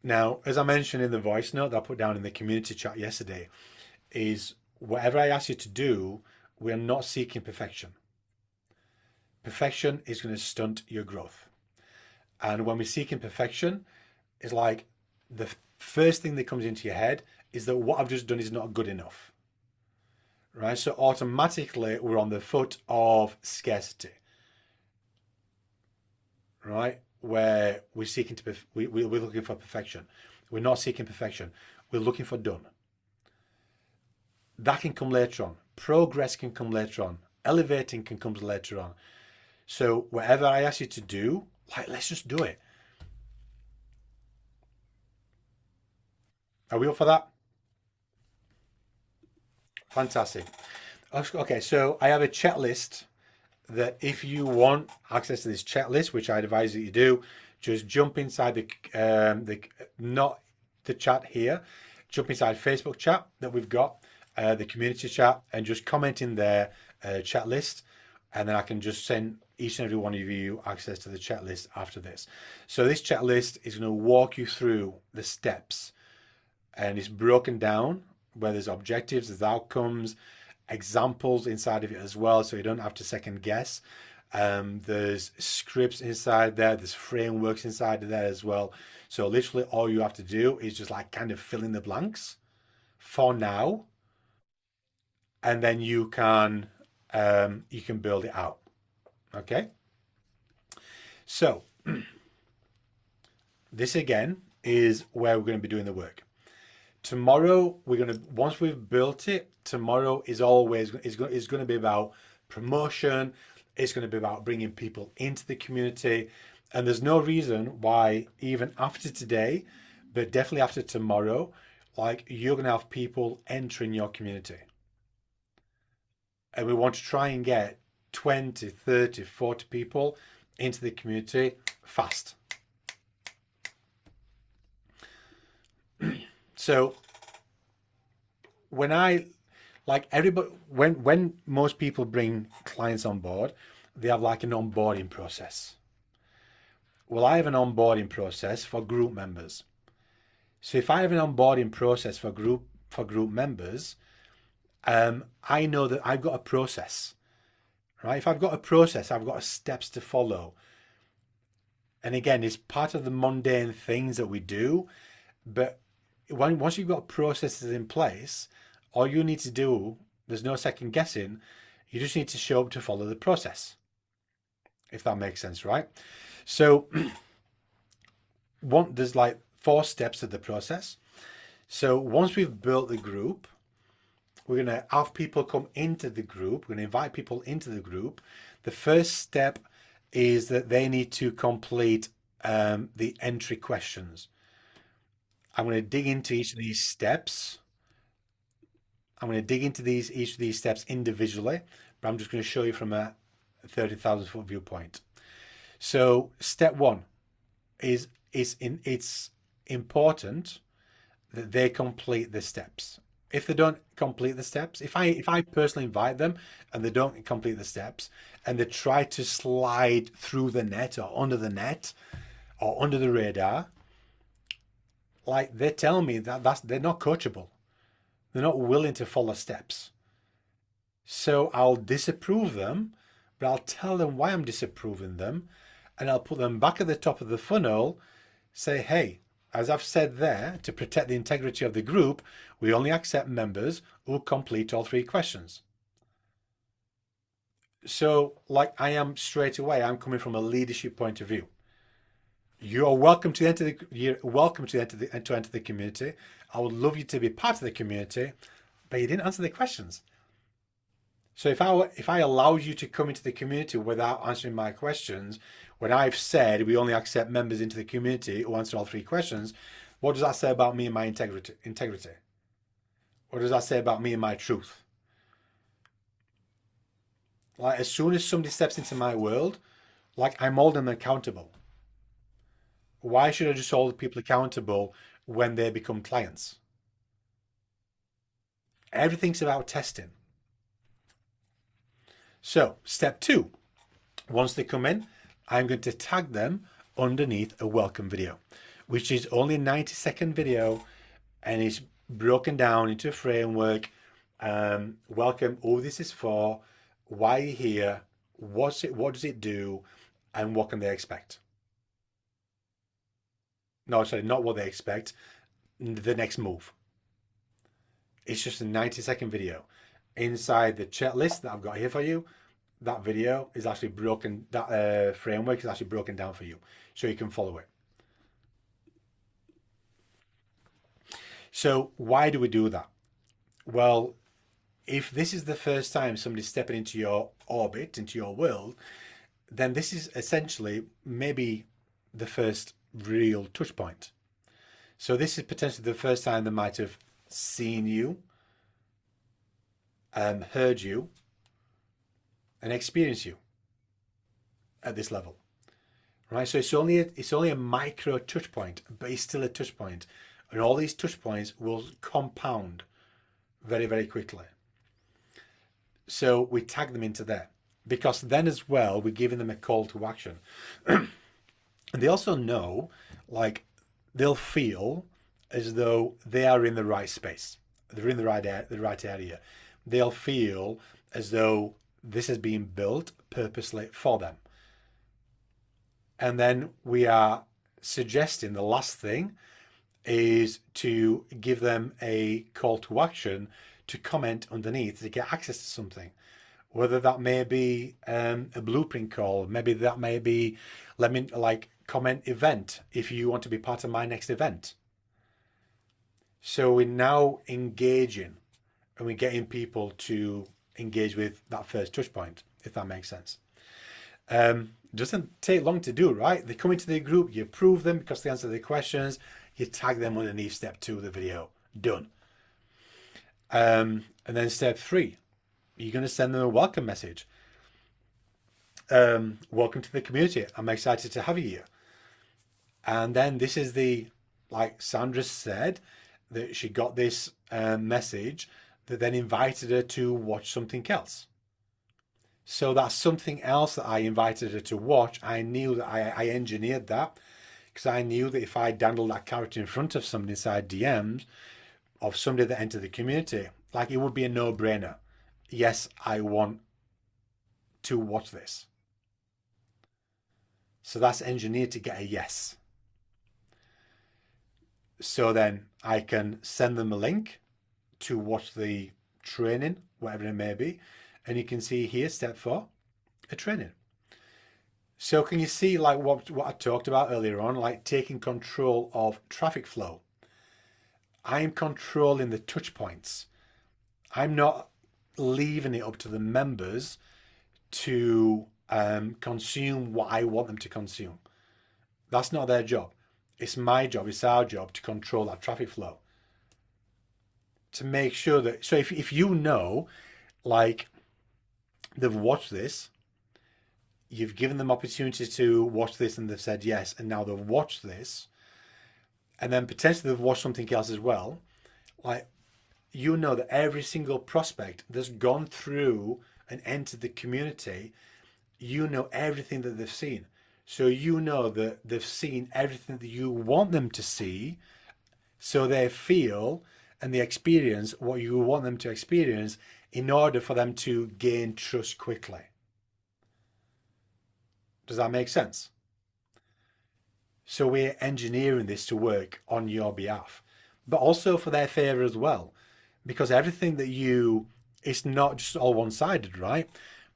Now, as I mentioned in the voice note that I put down in the community chat yesterday, is whatever I ask you to do, we're not seeking perfection. Perfection is going to stunt your growth. And when we're seeking perfection, it's like the first thing that comes into your head is that what I've just done is not good enough. Right? So automatically we're on the foot of scarcity. Right? Where we're seeking to, we're looking for perfection. We're not seeking perfection. We're looking for done. That can come later on. Progress can come later on. Elevating can come later on. So whatever I ask you to do, like, let's just do it. Are we up for that? Fantastic. Okay, so I have a checklist that if you want access to this checklist, which I advise that you do, just jump inside the not the chat here, jump inside Facebook chat that we've got, the community chat, and just comment in there, chat list, and then I can just send each and every one of you access to the chat list after this. So this chat list is going to walk you through the steps, and it's broken down where there's objectives, there's outcomes, examples inside of it as well, so you don't have to second guess. There's scripts inside there, there's frameworks inside of there as well. So literally all you have to do is just like kind of fill in the blanks for now, and then you can build it out. Okay. So this again is where we're going to be doing the work. Tomorrow we're going to, once we've built it, tomorrow is always is going to be about promotion. It's going to be about bringing people into the community, and there's no reason why even after today, but definitely after tomorrow, like you're going to have people entering your community, and we want to try and get 20, 30, 40 people into the community fast. So when when most people bring clients on board, they have like an onboarding process. Well, I have an onboarding process for group members. So if I have an onboarding process for group members, I know that I've got a process, right? If I've got a process, I've got steps to follow. And again, it's part of the mundane things that we do, but once you've got processes in place, all you need to do, there's no second guessing, you just need to show up to follow the process, if that makes sense, right? So there's like 4 steps of the process. So once we've built the group, we're going to have people come into the group. We're going to invite people into the group. The first step is that they need to complete the entry questions. I'm going to dig into each of these steps. I'm going to dig into each of these steps individually, but I'm just going to show you from a 30,000 foot viewpoint. So step 1 is it's important that they complete the steps. If they don't complete the steps, if I personally invite them and they don't complete the steps and they try to slide through the net or under the net or under the radar, like they tell me that they're not coachable. They're not willing to follow steps. So I'll disapprove them, but I'll tell them why I'm disapproving them, and I'll put them back at the top of the funnel, say, hey, as I've said there, to protect the integrity of the group, we only accept members who complete all 3 questions. So like I am straight away, I'm coming from a leadership point of view. You're welcome to enter the community. I would love you to be part of the community, but you didn't answer the questions. So if I allowed you to come into the community without answering my questions, when I've said we only accept members into the community who answer all 3 questions, what does that say about me and my integrity? What does that say about me and my truth? Like, as soon as somebody steps into my world, like, I'm holding them accountable. Why should I just hold people accountable when they become clients? Everything's about testing. So, step 2, once they come in, I'm going to tag them underneath a welcome video, which is only a 90-second video, and it's broken down into a framework. Welcome, who this is for, why you're here, what does it do, and what can they expect? No, sorry, not what they expect, the next move. It's just a 90-second video. Inside the checklist that I've got here for you, that video is actually broken, that framework is actually broken down for you, so you can follow it. So why do we do that? Well, if this is the first time somebody's stepping into your orbit, into your world, then this is essentially maybe the first real touch point. So this is potentially the first time they might have seen you, heard you, and experienced you at this level, right? So it's only a micro touch point, but it's still a touch point, and all these touch points will compound very, very quickly. So we tag them into there, because then as well we're giving them a call to action. And they also know, like, they'll feel as though they are in the right space, they're in the right area. They'll feel as though this has been built purposely for them. And then we are suggesting the last thing is to give them a call to action to comment underneath to get access to something. Whether that may be a blueprint call, maybe that may be, let me, like, comment event if you want to be part of my next event. So we're now engaging, and we're getting people to engage with that first touch point, if that makes sense. Doesn't take long to do, right? They come into the group, you approve them because they answer the questions, you tag them underneath step 2 of the video. Done. And then step 3, you're going to send them a welcome message. Welcome to the community. I'm excited to have you here. And then this is the, like Sandra said, that she got this message that then invited her to watch something else. So that's something else that I invited her to watch. I knew that I engineered that, because I knew that if I dangled that character in front of somebody inside DMs of somebody that entered the community, like, it would be a no-brainer. Yes, I want to watch this. So that's engineered to get a yes. So then I can send them a link to watch the training, whatever it may be. And you can see here, step 4, a training. So can you see, like, what I talked about earlier on, like taking control of traffic flow? I'm controlling the touch points. I'm not leaving it up to the members to consume what I want them to consume. That's not their job. It's my job, it's our job to control that traffic flow. To make sure that, so if you know, like, they've watched this, you've given them opportunity to watch this and they've said yes, and now they've watched this, and then potentially they've watched something else as well, like, you know that every single prospect that's gone through and entered the community, you know everything that they've seen. So you know that they've seen everything that you want them to see, so they feel and they experience what you want them to experience in order for them to gain trust quickly. Does that make sense? So we're engineering this to work on your behalf, but also for their favor as well, because everything that it's not just all one-sided, right?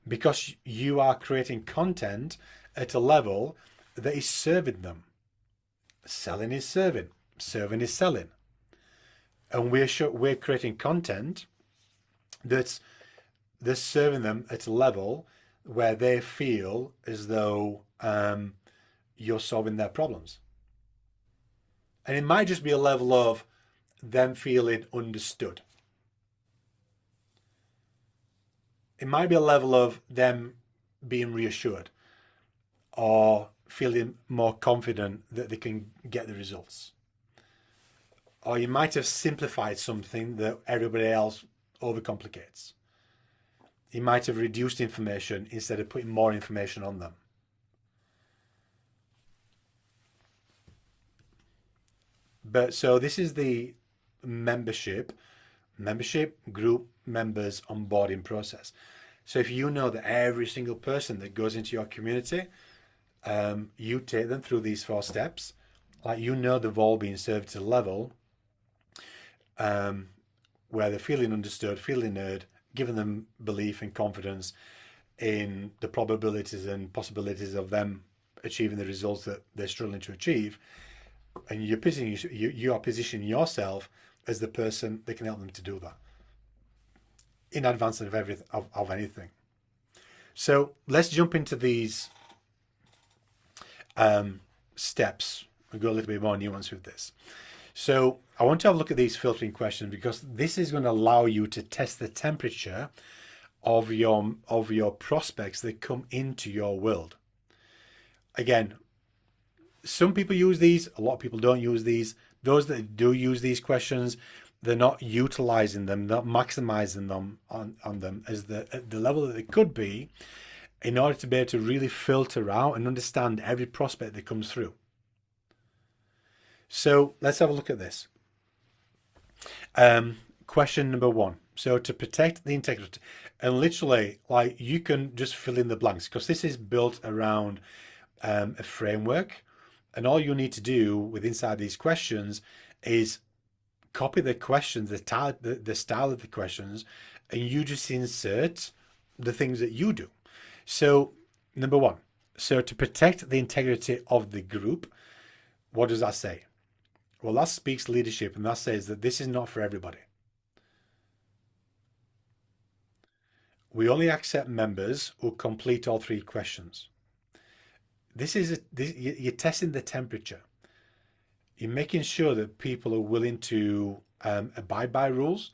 Because you are creating content at a level that is serving them. selling is serving, serving is selling, and we're creating content that's serving them at a level where they feel as though you're solving their problems. And it might just be a level of them feeling understood. It might be a level of them being reassured or feeling more confident that they can get the results. Or you might have simplified something that everybody else overcomplicates. You might have reduced information instead of putting more information on them. But so this is the membership group members onboarding process. So if you know that every single person that goes into your community, you take them through these 4 steps, like you know they've all been served to a level where they're feeling understood, feeling heard, giving them belief and confidence in the probabilities and possibilities of them achieving the results that they're struggling to achieve. And you are positioning yourself as the person that can help them to do that in advance of anything. So let's jump into these steps and go a little bit more nuanced with this. So I want to have a look at these filtering questions because this is going to allow you to test the temperature of your prospects that come into your world. Again, some people use these, a lot of people don't use these. Those that do use these questions, they're not utilizing them, not maximizing them on them at the level that they could be in order to be able to really filter out and understand every prospect that comes through. So let's have a look at this. Question number 1. So to protect the integrity, and literally, like, you can just fill in the blanks because this is built around a framework, and all you need to do with inside these questions is copy the questions, the style of the questions, and you just insert the things that you do. So number 1, so to protect the integrity of the group, what does that say? Well, that speaks leadership, and that says that this is not for everybody. We only accept members who complete all 3 questions. You're testing the temperature. You're making sure that people are willing to abide by rules,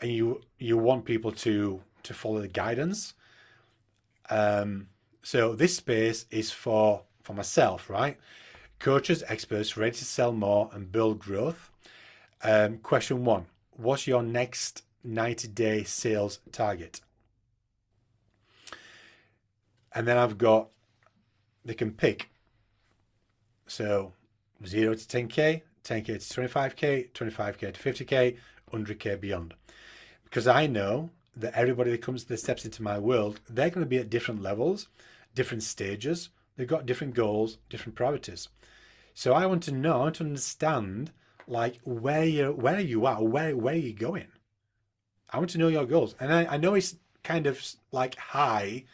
and you want people to follow the guidance. So this space is for myself, right? Coaches, experts ready to sell more and build growth. Question 1, what's your next 90-day sales target? And then I've got, they can pick. So 0 to 10K, 10K to 25K, 25K to 50K, 100K beyond. Because I know that everybody that steps into my world, they're going to be at different levels, different stages. They've got different goals, different priorities. So I want to know, I want to understand, like, where are you at, where are you going? I want to know your goals. And I know it's kind of like high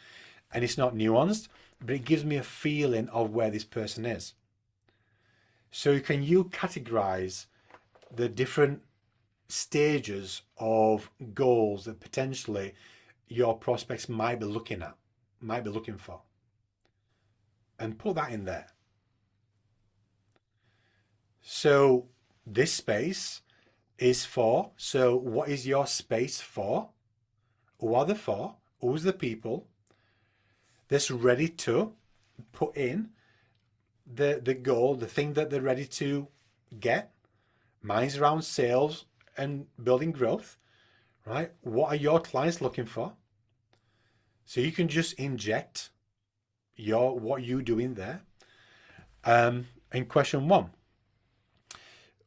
and it's not nuanced, but it gives me a feeling of where this person is. So can you categorize the different stages of goals that potentially your prospects might be looking for, and put that in there. So this space is for, so what is your space for? Who are the for? Who's the people that's ready to put in the goal, the thing that they're ready to get? Mine's around sales and building growth, right? What are your clients looking for? So you can just inject what you do in there. And question 1,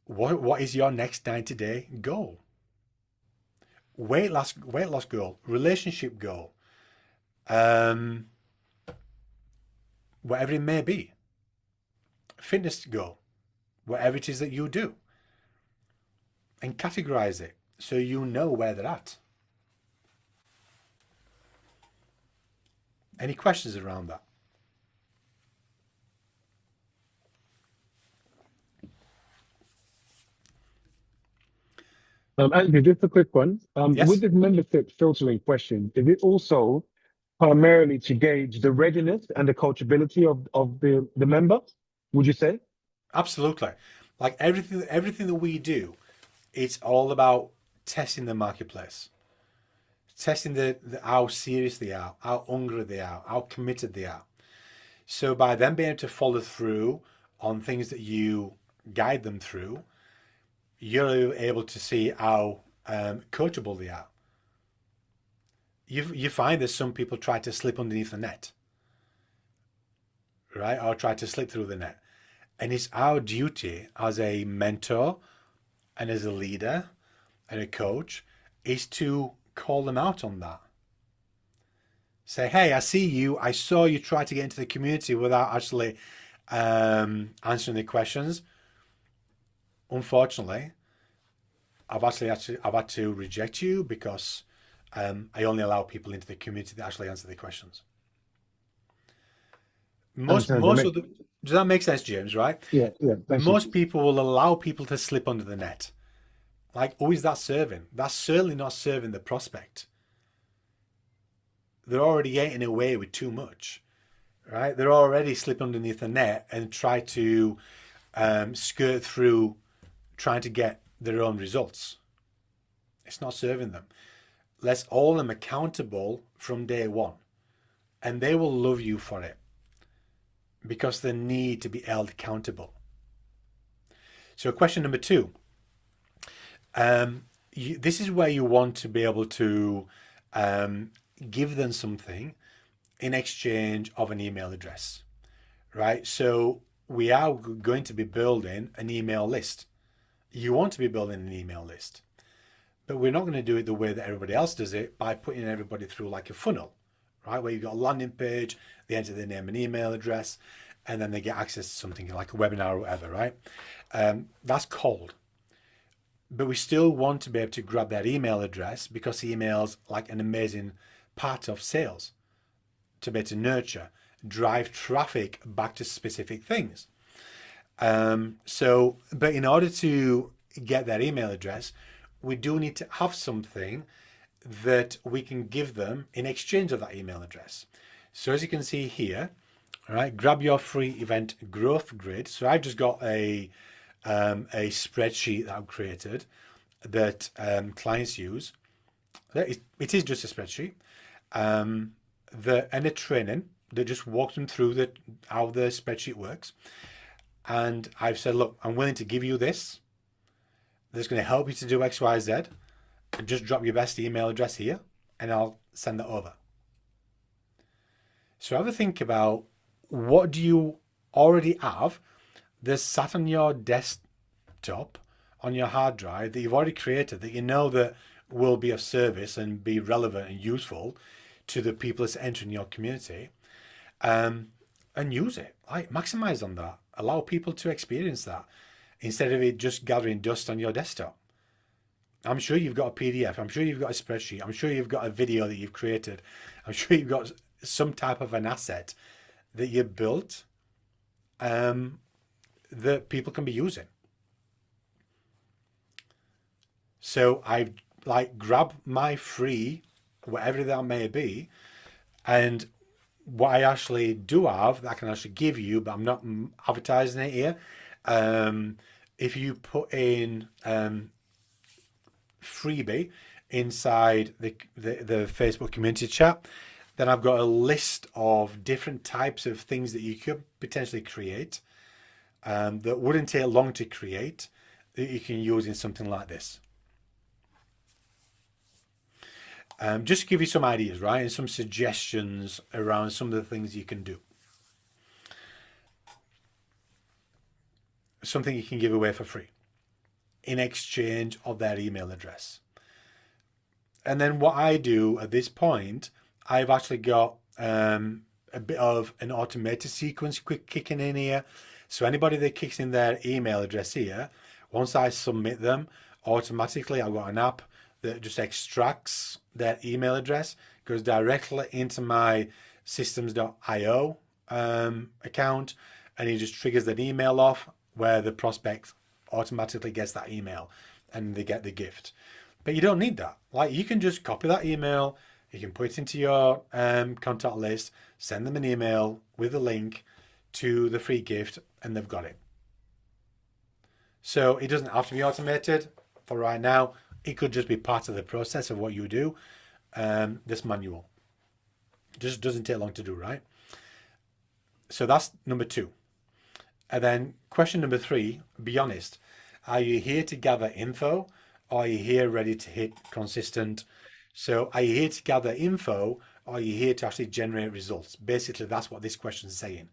what is your next 90-day goal? Weight loss goal, relationship goal, whatever it may be, fitness goal, whatever it is that you do, and categorize it so you know where they're at. Any questions around that? Andrew, just a quick one. With Yes, this membership filtering question, is it also primarily to gauge the readiness and the coachability of the member? Would you say? absolutely. Like everything that we do, it's all about testing the marketplace, testing the how serious they are, how hungry they are, how committed they are. So by them being able to follow through on things that you guide them through, you're able to see how coachable they are. You find that some people try to slip underneath the net, right, or try to slip through the net, and it's our duty as a mentor and as a leader and a coach is to call them out on that. Say, hey, I see you. I saw you try to get into the community without actually answering the questions. Unfortunately, I've had to reject you because I only allow people into the community that actually answer the questions. Most Understand. most of the Does that make sense, James? Right? Yeah, yeah. Thank you. Most people will allow people to slip under the net. Like, who is that serving? That's certainly not serving the prospect. They're already getting away with too much, right? They're already slip underneath the net and try to skirt through trying to get their own results. It's not serving them. Let's hold them accountable from day one, and they will love you for it because they need to be held accountable. So question number 2, this is where you want to be able to give them something in exchange of an email address, right? So we are going to be building an email list. You want to be building an email list, but we're not going to do it the way that everybody else does it by putting everybody through like a funnel, right? Where you've got a landing page, they enter their name and email address, and then they get access to something like a webinar or whatever, right? That's cold. But we still want to be able to grab that email address because email's like an amazing part of sales to be able to nurture, drive traffic back to specific things. But in order to get that email address, we do need to have something that we can give them in exchange of that email address. So as you can see here, all right, grab your free event growth grid. So I've just got a spreadsheet that I've created that clients use. It is just a spreadsheet. And a training that just walks them through how the spreadsheet works. And I've said, look, I'm willing to give you this. That's going to help you to do X, Y, Z. And just drop your best email address here, and I'll send that over. So have a think about, what do you already have that's sat on your desktop, on your hard drive, that you've already created, that you know that will be of service and be relevant and useful to the people that's entering your community, and use it. Like, maximize on that. Allow people to experience that instead of it just gathering dust on your desktop. I'm sure you've got a PDF. I'm sure you've got a spreadsheet. I'm sure you've got a video that you've created. I'm sure you've got some type of an asset that you built that people can be using. So I grab my free, whatever that may be, and what I actually do have that I can actually give you, but I'm not advertising it here. If you put in freebie inside the Facebook community chat, then I've got a list of different types of things that you could potentially create that wouldn't take long to create, that you can use in something like this. Just to give you some ideas, right, and some suggestions around some of the things you can do. Something you can give away for free in exchange of their email address. And then what I do at this point, I've actually got a bit of an automated sequence kicking in here. So anybody that kicks in their email address here, once I submit them, automatically I've got an app that just extracts their email address, goes directly into my systems.io account, and it just triggers that email off where the prospect automatically gets that email. and they get the gift. But you don't need that. Like, you can just copy that email, you can put it into your contact list, send them an email with a link to the free gift, and they've got it. So it doesn't have to be automated for right now. It could just be part of the process of what you do. This manual just doesn't take long to do, right? So that's number 2. And then question number 3, be honest. Are you here to gather info, or are you here ready to hit consistent? So are you here to gather info, or are you here to actually generate results? Basically, that's what this question is saying.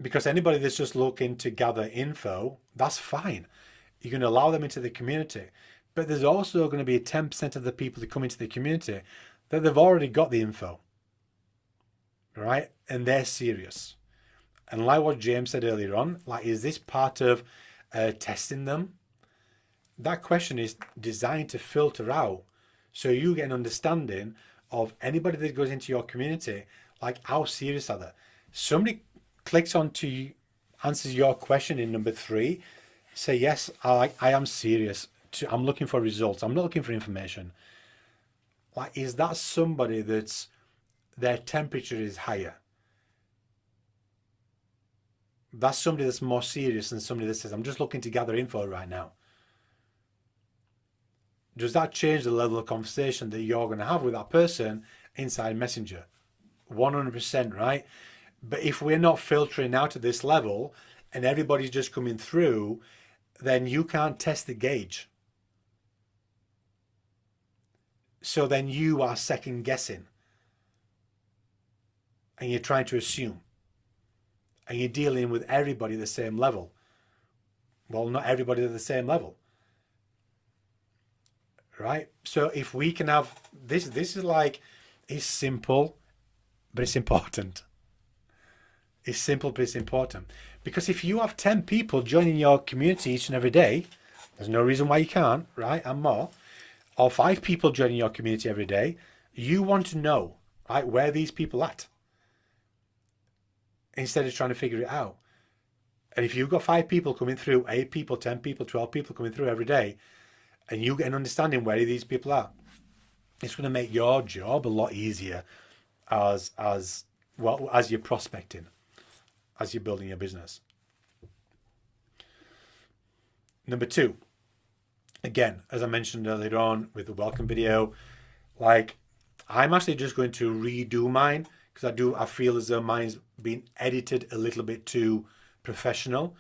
Because anybody that's just looking to gather info, that's fine. You can allow them into the community. But there's also going to be 10% of the people that come into the community that they've already got the info, right? And they're serious. And like what James said earlier on, like, is this part of testing them? That question is designed to filter out so you get an understanding of anybody that goes into your community, like, how serious are they? Somebody clicks onto, answers your question in number 3, say, yes, I am serious. I'm looking for results. I'm not looking for information. Like, is that somebody that's, their temperature is higher? That's somebody that's more serious than somebody that says, I'm just looking to gather info right now. Does that change the level of conversation that you're going to have with that person inside Messenger? 100%, right? But if we're not filtering out at this level and everybody's just coming through, then you can't test the gauge. So then you are second guessing. And you're trying to assume. And you're dealing with everybody at the same level. Well, not everybody at the same level. Right? So if we can have this is like, it's simple, but it's important. It's simple, but it's important. Because if you have 10 people joining your community each and every day, there's no reason why you can't, right? And more. Or 5 people joining your community every day, you want to know, right, where these people at, instead of trying to figure it out. And if you've got 5 people coming through, 8 people, 10 people, 12 people coming through every day, and you get an understanding where these people are, it's going to make your job a lot easier as you're prospecting, as you're building your business. Number 2, again, as I mentioned earlier on with the welcome video, like, I'm actually just going to redo mine because I feel as though mine's been edited a little bit too professional,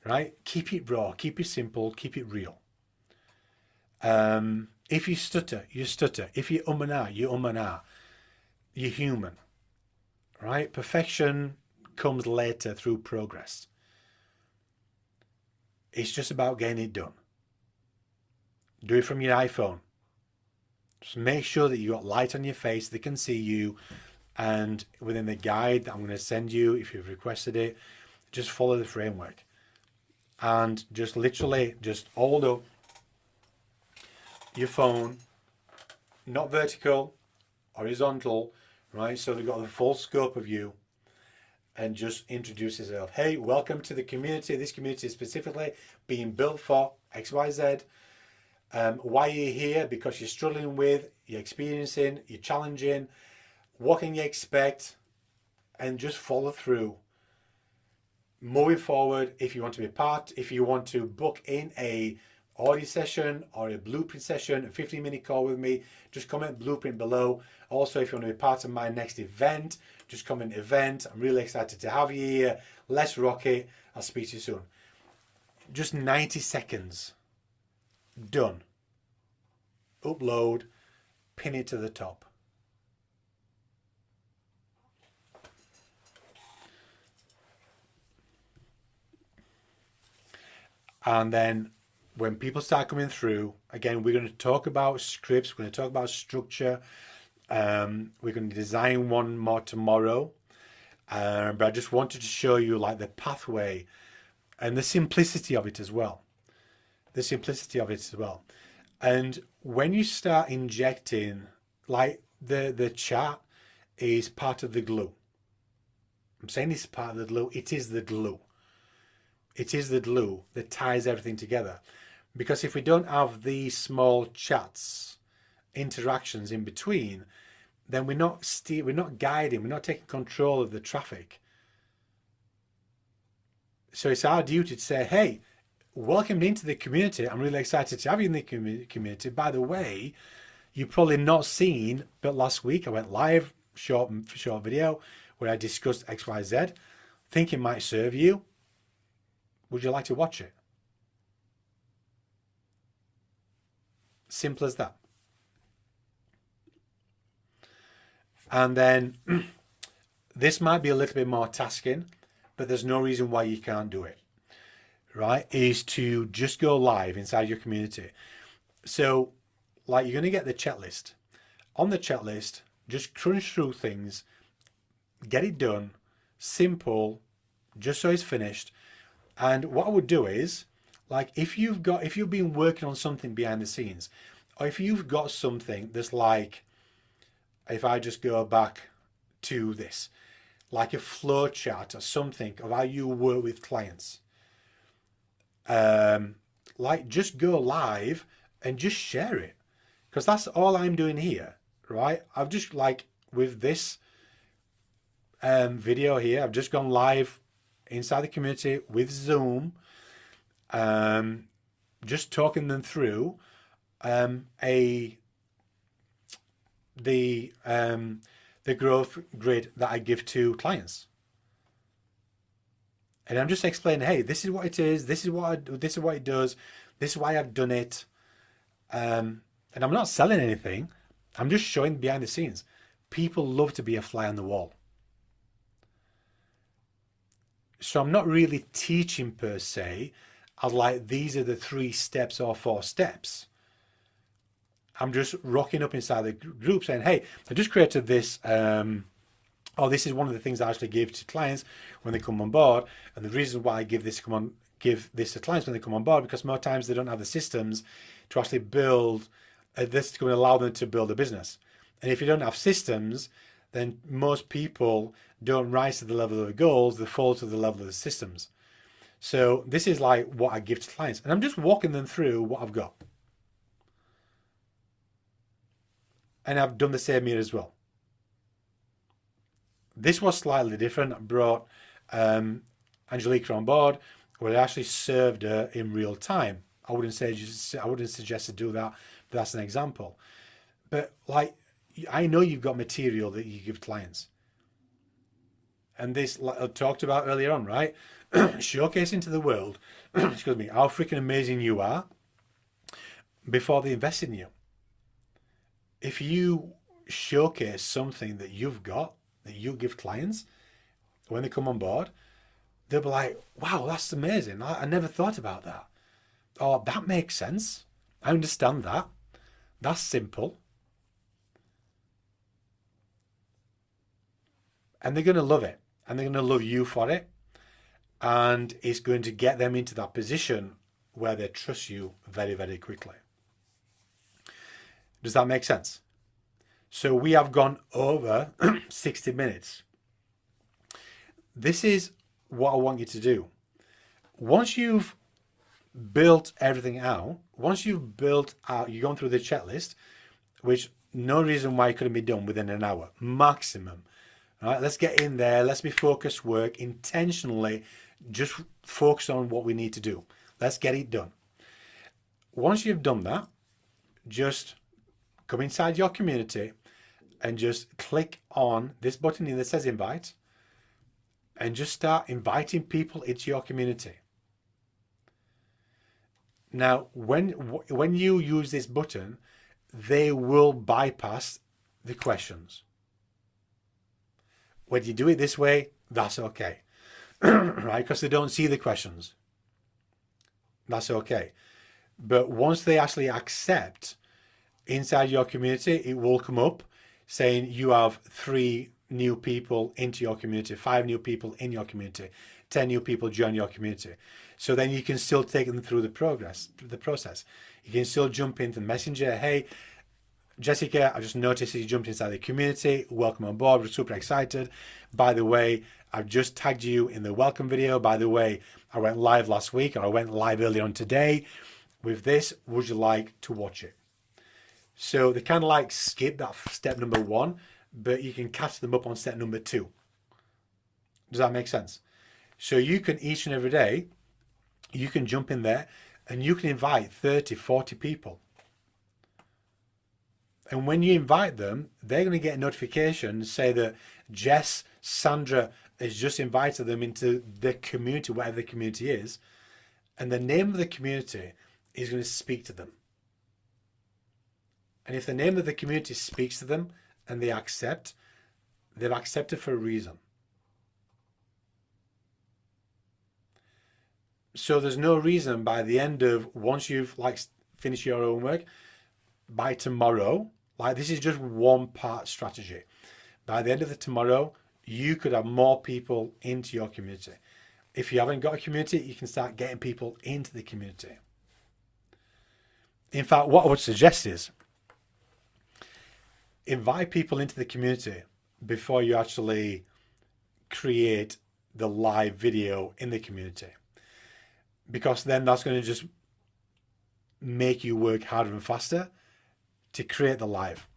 right? Keep it raw, keep it simple, keep it real. If you stutter, you stutter. If you and ah, you and ah. You're human, right? Perfection comes later through progress. It's just about getting it done. Do it from your iPhone. Just make sure that you got light on your face, they can see you, and within the guide that I'm going to send you, if you've requested it, just follow the framework. And just literally just hold up your phone, not vertical, horizontal, right? So they've got the full scope of you, and just introduce yourself. Hey, welcome to the community. This community is specifically being built for XYZ. Why are you here? Because you're struggling with, you're experiencing, you're challenging. What can you expect? And just follow through. Moving forward, if you want to be part, if you want to book in a audio session or a blueprint session, a 15-minute call with me, just comment blueprint below. Also, if you want to be part of my next event, just comment event. I'm really excited to have you here. Let's rock it. I'll speak to you soon. Just 90 seconds. Done. Upload. Pin it to the top. And then when people start coming through, again, we're going to talk about scripts. We're going to talk about structure. We're going to design one more tomorrow. But I just wanted to show you like the pathway and the simplicity of it as well. And when you start injecting, like the chat is part of the glue. I'm saying it's part of the glue. It is the glue. It is the glue that ties everything together. Because if we don't have these small chats, interactions in between, then we're not guiding, we're not taking control of the traffic. So it's our duty to say, hey, welcome into the community. I'm really excited to have you in the community. By the way, you've probably not seen, but last week I went live, short video, where I discussed XYZ. Think it might serve you. Would you like to watch it? Simple as that. And then this might be a little bit more tasking, but there's no reason why you can't do it, right? Is to just go live inside your community. So like, you're going to get the checklist. On the checklist, just crunch through things, get it done, simple, just so it's finished. And what I would do is, like, if you've been working on something behind the scenes, or if you've got something that's like, if I just go back to this, like a flow chart or something of how you work with clients, like, just go live and just share it, because that's all I'm doing here, right? I've just, like, with this video here, I've just gone live inside the community with Zoom, just talking them through the growth grid that I give to clients. And I'm just explaining, hey, this is what it is, this is what it does, this is why I've done it. And I'm not selling anything. I'm just showing behind the scenes. People love to be a fly on the wall. So I'm not really teaching per se. I'm like, these are the 3 steps or 4 steps. I'm just rocking up inside the group saying, hey, I just created this, this is one of the things I actually give to clients when they come on board. And the reason why I give this to clients when they come on board, because more times they don't have the systems to actually build, this is going to allow them to build a business. And if you don't have systems, then most people don't rise to the level of the goals, they fall to the level of the systems. So this is like what I give to clients. And I'm just walking them through what I've got. And I've done the same here as well. This was slightly different. I brought Angelica on board, where I actually served her in real time. I wouldn't suggest to do that, but that's an example. But like, I know you've got material that you give clients. And this, like I talked about earlier on, right? Showcasing to the world, excuse me, how freaking amazing you are before they invest in you. If you showcase something that you've got, that you give clients, when they come on board, they'll be like, wow, that's amazing. I never thought about that. Oh, that makes sense. I understand that. That's simple. And they're going to love it. And they're going to love you for it. And it's going to get them into that position where they trust you very, very quickly. Does that make sense? So we have gone over 60 minutes. This is what I want you to do. Once you've built everything out, you've gone through the checklist, which no reason why it couldn't be done within an hour, maximum. All right, let's get in there. Let's be focused work, intentionally just focus on what we need to do. Let's get it done. Once you've done that, just come inside your community and just click on this button here that says invite and just start inviting people into your community. Now, when you use this button, they will bypass the questions. When you do it this way, that's okay, right? Because they don't see the questions. That's okay. But once they actually accept inside your community, it will come up saying you have 3 new people into your community, 5 new people in your community, 10 new people join your community. So then you can still take them through the process. You can still jump into Messenger. Hey, Jessica, I just noticed that you jumped inside the community. Welcome on board. We're super excited. By the way, I've just tagged you in the welcome video. By the way, I went live last week, or I went live earlier on today with this. Would you like to watch it? So they kind of like skip that step number 1, but you can catch them up on step number 2. Does that make sense? So you can each and every day, you can jump in there and you can invite 30, 40 people. And when you invite them, they're going to get a notification say that Jess, Sandra has just invited them into the community, whatever the community is. And the name of the community is going to speak to them. And if the name of the community speaks to them and they accept, they've accepted for a reason. So there's no reason by the end of, once you've like finished your homework, by tomorrow, like this is just one part strategy. By the end of the tomorrow, you could have more people into your community. If you haven't got a community, you can start getting people into the community. In fact, what I would suggest is invite people into the community before you actually create the live video in the community. Because then that's going to just make you work harder and faster to create the live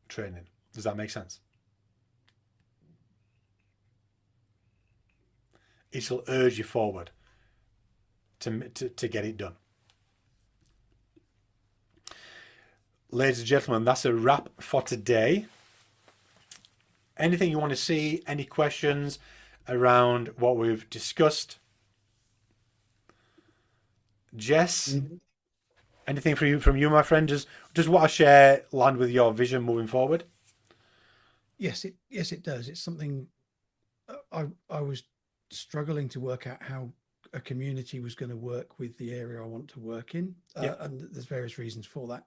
training. Does that make sense? It'll urge you forward to get it done. Ladies and gentlemen, that's a wrap for today. Anything you want to see, any questions around what we've discussed? Jess, anything from you, my friend? Does what I share land with your vision moving forward? Yes, it does. It's something I was struggling to work out how a community was going to work with the area I want to work in, and there's various reasons for that.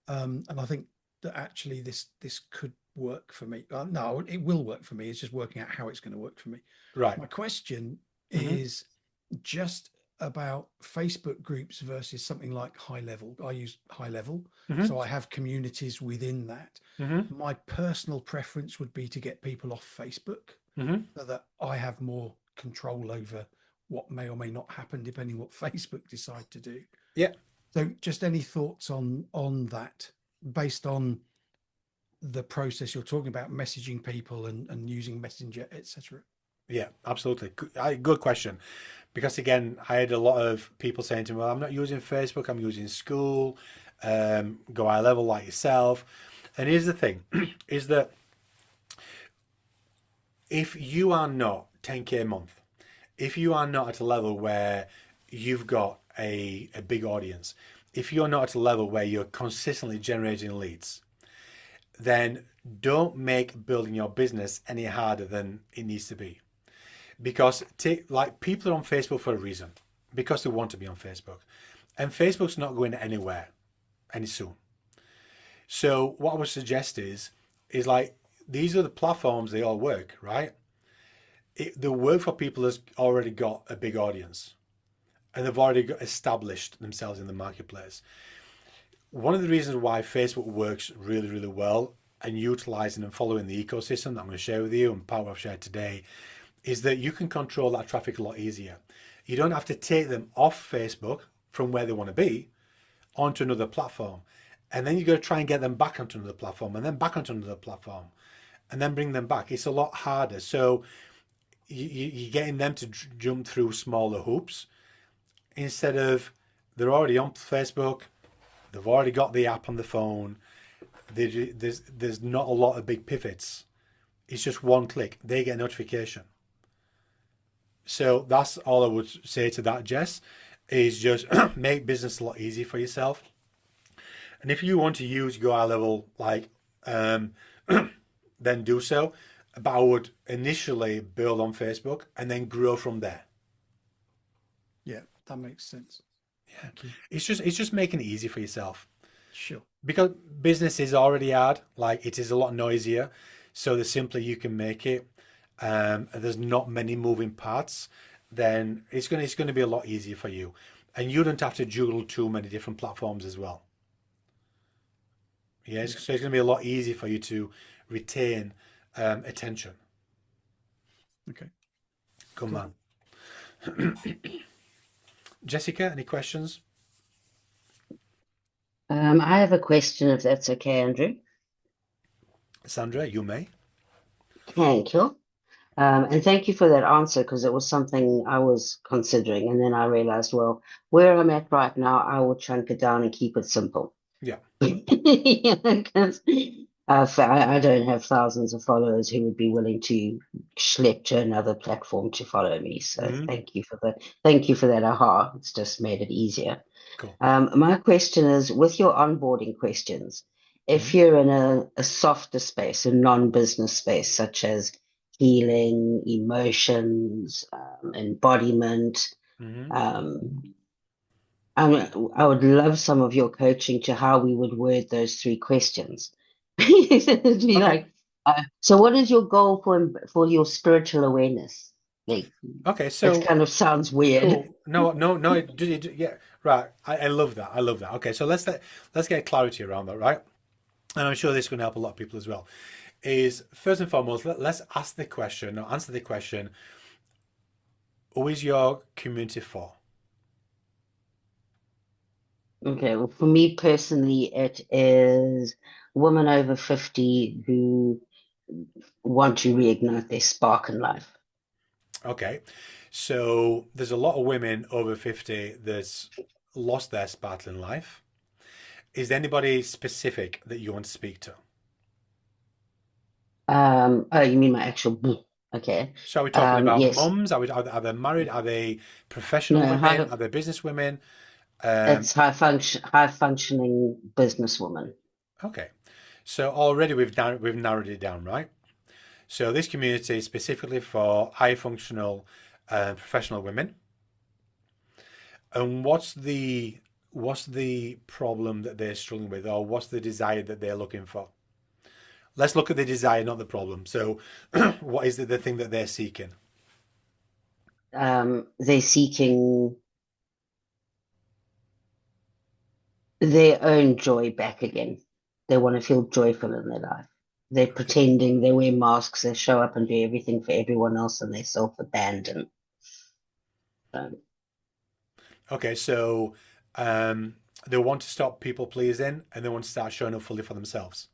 And I think that actually this could work for me. No, it will work for me. It's just working out how it's going to work for me. Right. My question is just about Facebook groups versus something like High Level. I use High Level, so I have communities within that. My personal preference would be to get people off Facebook so that I have more control over what may or may not happen depending what Facebook decide to do. Yeah. So just any thoughts on that based on the process you're talking about, messaging people and using Messenger, etc. Yeah, absolutely. Good question. Because again, I had a lot of people saying to me, well, I'm not using Facebook, I'm using School, go high level like yourself. And here's the thing, is that if you are not 10K a month, if you are not at a level where you've got a big audience, if you're not at a level where you're consistently generating leads, then don't make building your business any harder than it needs to be. Because people are on Facebook for a reason, because they want to be on Facebook, and Facebook's not going anywhere any soon. So what I would suggest is like, these are the platforms, they all work, right? They work for people that's already got a big audience and they've already established themselves in the marketplace. One of the reasons why Facebook works really, really well and utilizing and following the ecosystem that I'm going to share with you and part I've shared today is that you can control that traffic a lot easier. You don't have to take them off Facebook from where they want to be onto another platform. And then you got to try and get them back onto another platform and then back onto another platform and then bring them back. It's a lot harder. So you're getting them to jump through smaller hoops instead of they're already on Facebook. They've already got the app on the phone. There's not a lot of big pivots. It's just one click. They get a notification. So that's all I would say to that, Jess, is just make business a lot easier for yourself. And if you want to use Go High Level, then do so. But I would initially build on Facebook and then grow from there. Yeah, that makes sense. Yeah, it's just making it easy for yourself. Sure. Because business is already hard, like it is a lot noisier. So the simpler you can make it, and there's not many moving parts, then it's going to be a lot easier for you, and you don't have to juggle too many different platforms as well. Yeah, so it's going to be a lot easier for you to retain attention. Okay. Good Cool. man. Jessica, any questions? I have a question, if that's okay, Andrew. Sandra, you may. Thank you. And thank you for that answer, because it was something I was considering. And then I realized, well, where I'm at right now, I will chunk it down and keep it simple. Yeah. Because I don't have thousands of followers who would be willing to schlep to another platform to follow me. So thank you for that. Aha, it's just made it easier. Cool. My question is, with your onboarding questions, if you're in a softer space, a non-business space, such as healing, emotions, embodiment, I would love some of your coaching to how we would word those 3 questions. It'd be like, so what is your goal for your spiritual awareness? Like, Okay, so it kind of sounds weird. cool. No. Yeah, right. I love that. I love that. Okay, so let's get clarity around that, right? And I'm sure this is going to help a lot of people as well. Is first and foremost, let's ask the question or answer the question: who is your community for? Okay, well, for me personally, it is women over 50 who want to reignite their spark in life. Okay, so there's a lot of women over 50 that's lost their spark in life. Is there anybody specific that you want to speak to? Oh, you mean my actual? Okay. So are we talking about Yes. mums? Are they married? Are they professional No, women? Are they business women? it's high functioning businesswoman. Okay, so already we've narrowed it down, right? So this community is specifically for high functional professional women. And what's the problem that they're struggling with, or what's the desire that they're looking for? Let's look at the desire, not the problem. So what is the thing that they're seeking? They're seeking their own joy back again. They want to feel joyful in their life. They're pretending, they wear masks, they show up and do everything for everyone else, and they self-abandon. Okay, so they want to stop people pleasing and they want to start showing up fully for themselves.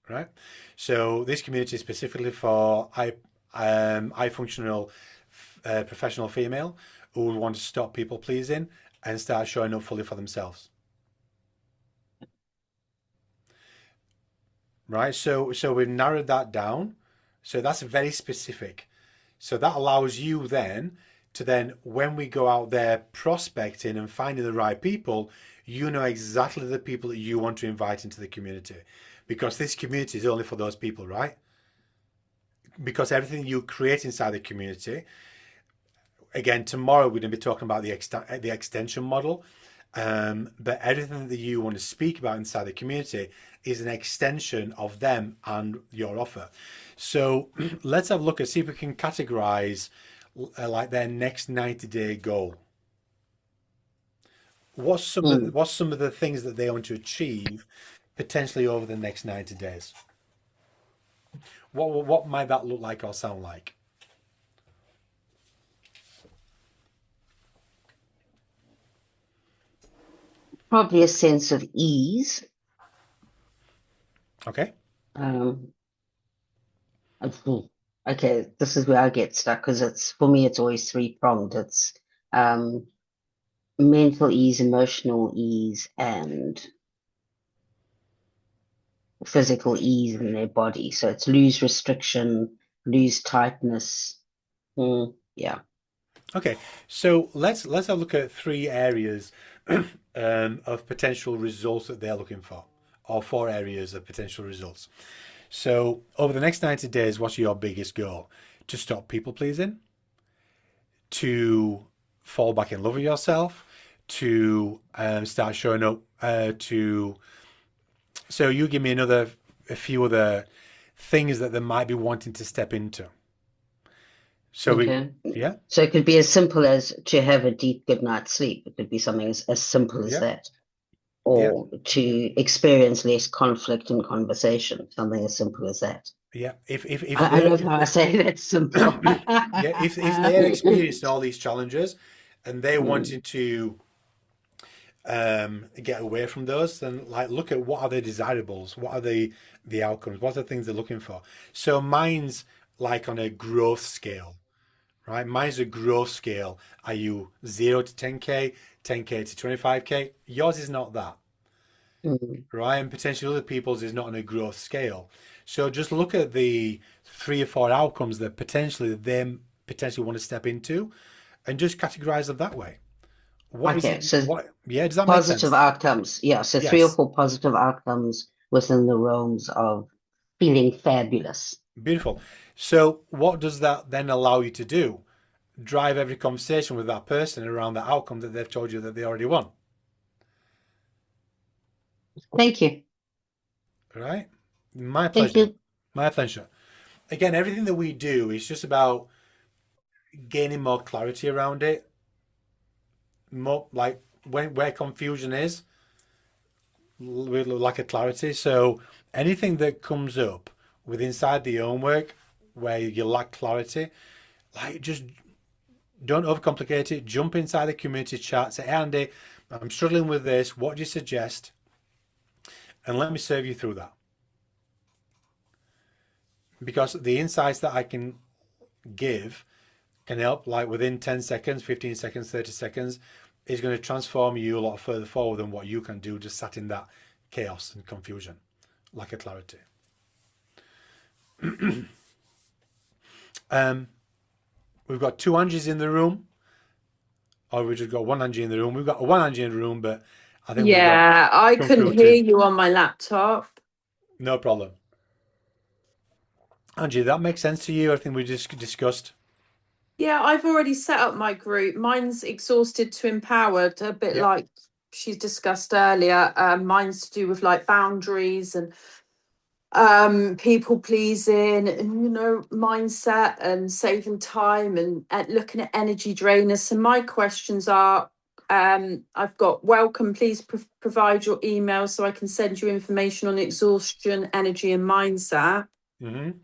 Right? So this community is specifically for high functional professional female who want to stop people pleasing and start showing up fully for themselves. Right? So we've narrowed that down. So that's very specific. So that allows you then to when we go out there prospecting and finding the right people, you know exactly the people that you want to invite into the community, because this community is only for those people, right? Because everything you create inside the community, again, tomorrow we're going to be talking about the extension model, but everything that you want to speak about inside the community is an extension of them and your offer. So let's have a look and see if we can categorize like their next 90-day goal. What's some of the things that they want to achieve potentially over the next 90 days? What might that look like or sound like? Probably a sense of ease. Okay. Okay, this is where I get stuck, because for me it's always 3-pronged. It's mental ease, emotional ease, and physical ease in their body. So it's lose restriction, lose tightness. Yeah. Okay, so let's have a look at 3 areas of potential results that they're looking for, or 4 areas of potential results. So over the next 90 days, what's your biggest goal? To stop people pleasing, to fall back in love with yourself, to start showing up, so you give me a few other things that they might be wanting to step into. So Okay. yeah. So it could be as simple as to have a deep good night's sleep. It could be something as simple as that. or to experience less conflict in conversation. Something as simple as that. Yeah. If I love how I say that's simple. yeah, if they're experiencing all these challenges and they're Mm, wanting to get away from those, then like look at what are the desirables, what are the outcomes, what are the things they're looking for. So mine's like on a growth scale, right? Mine's a growth scale. Are you 0 to 10K, 10K to 25K? Yours is not that, mm. right? And potentially other people's is not on a growth scale. So just look at the 3 or 4 outcomes that potentially they potentially want to step into and just categorize them that way. What is Okay, it? so What? Yeah, does that make positive sense? outcomes. Yeah, so 3 or 4 Yes. positive outcomes within the realms of feeling fabulous. Beautiful. So what does that then allow you to do? Drive every conversation with that person around the outcome that they've told you that they already want, Thank you. right? My Thank pleasure. you. My pleasure. Again, everything that we do is just about gaining more clarity around it. More like where confusion is, we lack a clarity. So anything that comes up with inside the homework where you lack clarity, like just don't overcomplicate it. Jump inside the community chat. Say, hey, Andy, I'm struggling with this. What do you suggest? And let me serve you through that. Because the insights that I can give can help, like within 10 seconds, 15 seconds, 30 seconds, is going to transform you a lot further forward than what you can do just sat in that chaos and confusion, lack of clarity. We've got 2 Angies in the room, or we just got 1 Angie in the room. We've got 1 Angie in the room, but I think we've got Yeah, I come couldn't through hear to you on my laptop. no problem. Angie, that makes sense to you? I think we just discussed. Yeah, I've already set up my group. Mine's Exhausted to Empowered, a bit Yeah. like she's discussed earlier. Mine's to do with like boundaries and people pleasing and mindset and saving time and looking at energy drainers. So my questions are I've got welcome, please provide your email so I can send you information on exhaustion, energy and mindset. Mm-hmm.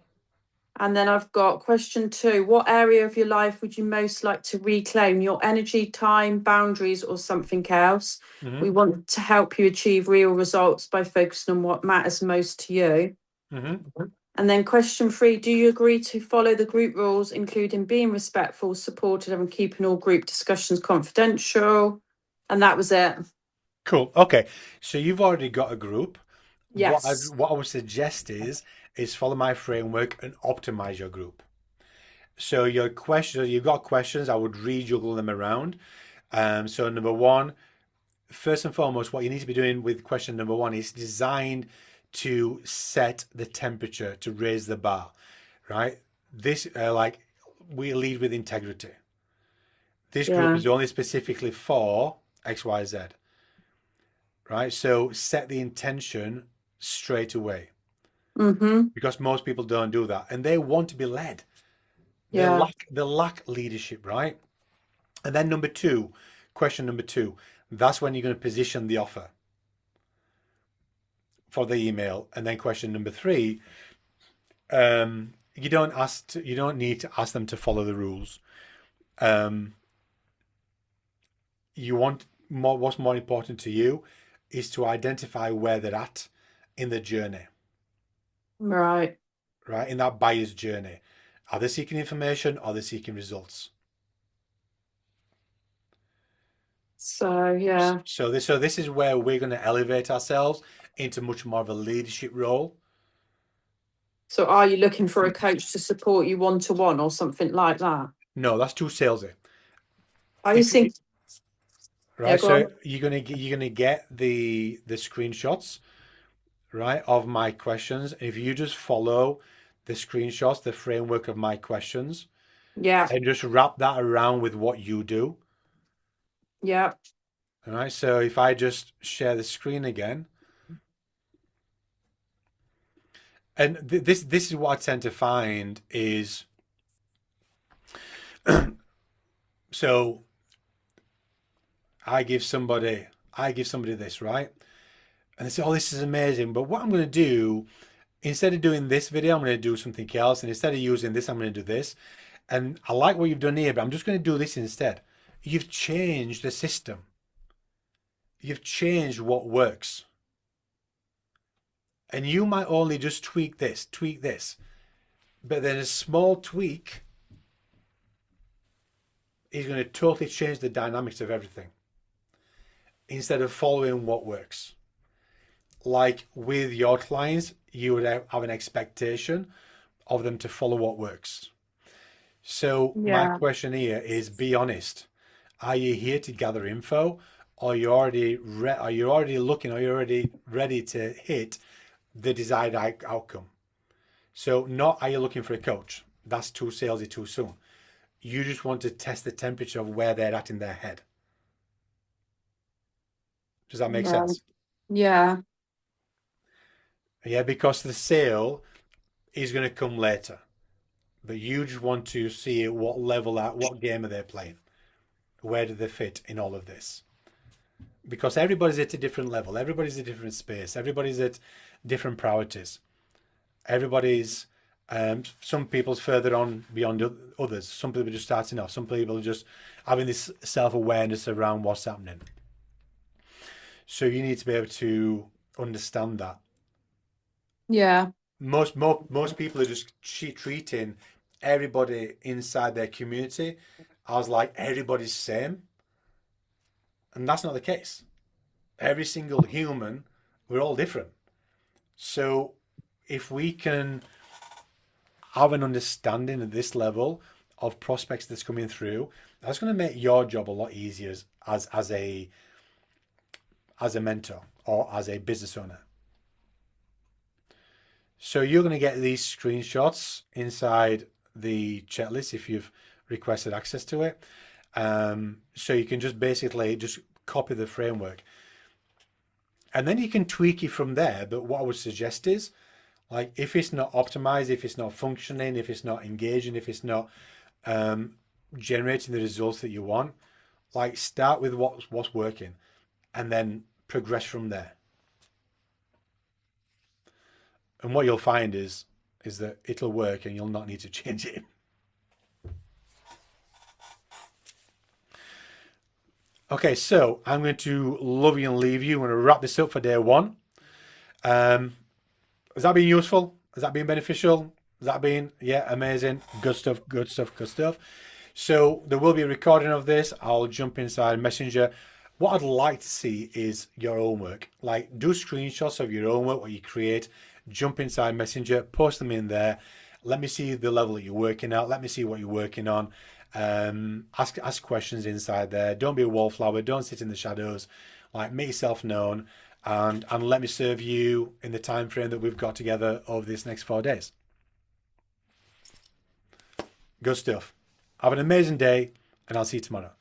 And then I've got question 2. What area of your life would you most like to reclaim? Your energy, time, boundaries, or something else? Mm-hmm. We want to help you achieve real results by focusing on what matters most to you. Mm-hmm. And then question 3, do you agree to follow the group rules, including being respectful, supportive, and keeping all group discussions confidential? And that was it. Cool. Okay. So you've already got a group. Yes. What I would suggest is follow my framework and optimize your group. So your questions, you've got questions, I would rejuggle them around. So number 1, first and foremost, what you need to be doing with question number 1 is designed to set the temperature, to raise the bar, right? This, like, we lead with integrity. This group Yeah. is only specifically for XYZ, right? So set the intention straight away Mm-hmm. because most people don't do that and they want to be led. Yeah. They lack leadership, right? And then number 2, question number 2, that's when you're going to position the offer for the email. And then question number 3, you don't need to ask them to follow the rules. You want more. What's more important to you is to identify where they're at in the journey, Right. right? In that buyer's journey. Are they seeking information or are they seeking results? So, yeah. So this is where we're going to elevate ourselves into much more of a leadership role. So are you looking for a coach to support you one-to-one or something like that? No, that's too salesy. Are you think? Right, Yeah, go so on. you're gonna get the screenshots, right, of my questions. If you just follow the screenshots, the framework of my questions, Yeah. and just wrap that around with what you do. Yeah. All right, so if I just share the screen again, and this is what I tend to find is, so I give somebody this, right? And they say, oh, this is amazing. But what I'm going to do, instead of doing this video, I'm going to do something else. And instead of using this, I'm going to do this. And I like what you've done here, but I'm just going to do this instead. You've changed the system. You've changed what works. And you might only just tweak this. But then a small tweak is going to totally change the dynamics of everything. Instead of following what works. Like with your clients, you would have an expectation of them to follow what works. So my question here is, be honest. Are you here to gather info, or are you already looking, or you're already ready to hit the desired outcome? So not, are you looking for a coach? That's too salesy too soon. You just want to test the temperature of where they're at in their head. Does that make sense? Yeah. Yeah, because the sale is going to come later. But you just want to see at what level, at what game are they playing? Where do they fit in all of this? Because everybody's at a different level. Everybody's at a different space. Everybody's at different priorities. Everybody's, some people's further on beyond others. Some people are just starting off. Some people are just having this self-awareness around what's happening. So you need to be able to understand that. Yeah. Most people are just treating everybody inside their community as like everybody's same. And that's not the case. Every single human, we're all different. So if we can have an understanding at this level of prospects that's coming through, that's going to make your job a lot easier as a mentor or as a business owner. So you're going to get these screenshots inside the checklist if you've requested access to it. So you can just basically just copy the framework. And then you can tweak it from there. But what I would suggest is, like, if it's not optimized, if it's not functioning, if it's not engaging, if it's not generating the results that you want, like, start with what's working and then progress from there. And what you'll find is that it'll work and you'll not need to change it. Okay, so I'm going to love you and leave you. I'm going to wrap this up for day one. Has that been useful? Has that been beneficial? Has that been, yeah, amazing. Good stuff. So there will be a recording of this. I'll jump inside Messenger. What I'd like to see is your own work. Like, do screenshots of your own work, what you create. Jump inside Messenger, post them in there. Let me see the level that you're working at. Let me see what you're working on. Ask questions inside there. Don't be a wallflower. Don't sit in the shadows. Like, make yourself known, and let me serve you in the time frame that we've got together over this next 4 days. Good stuff. Have an amazing day, and I'll see you tomorrow.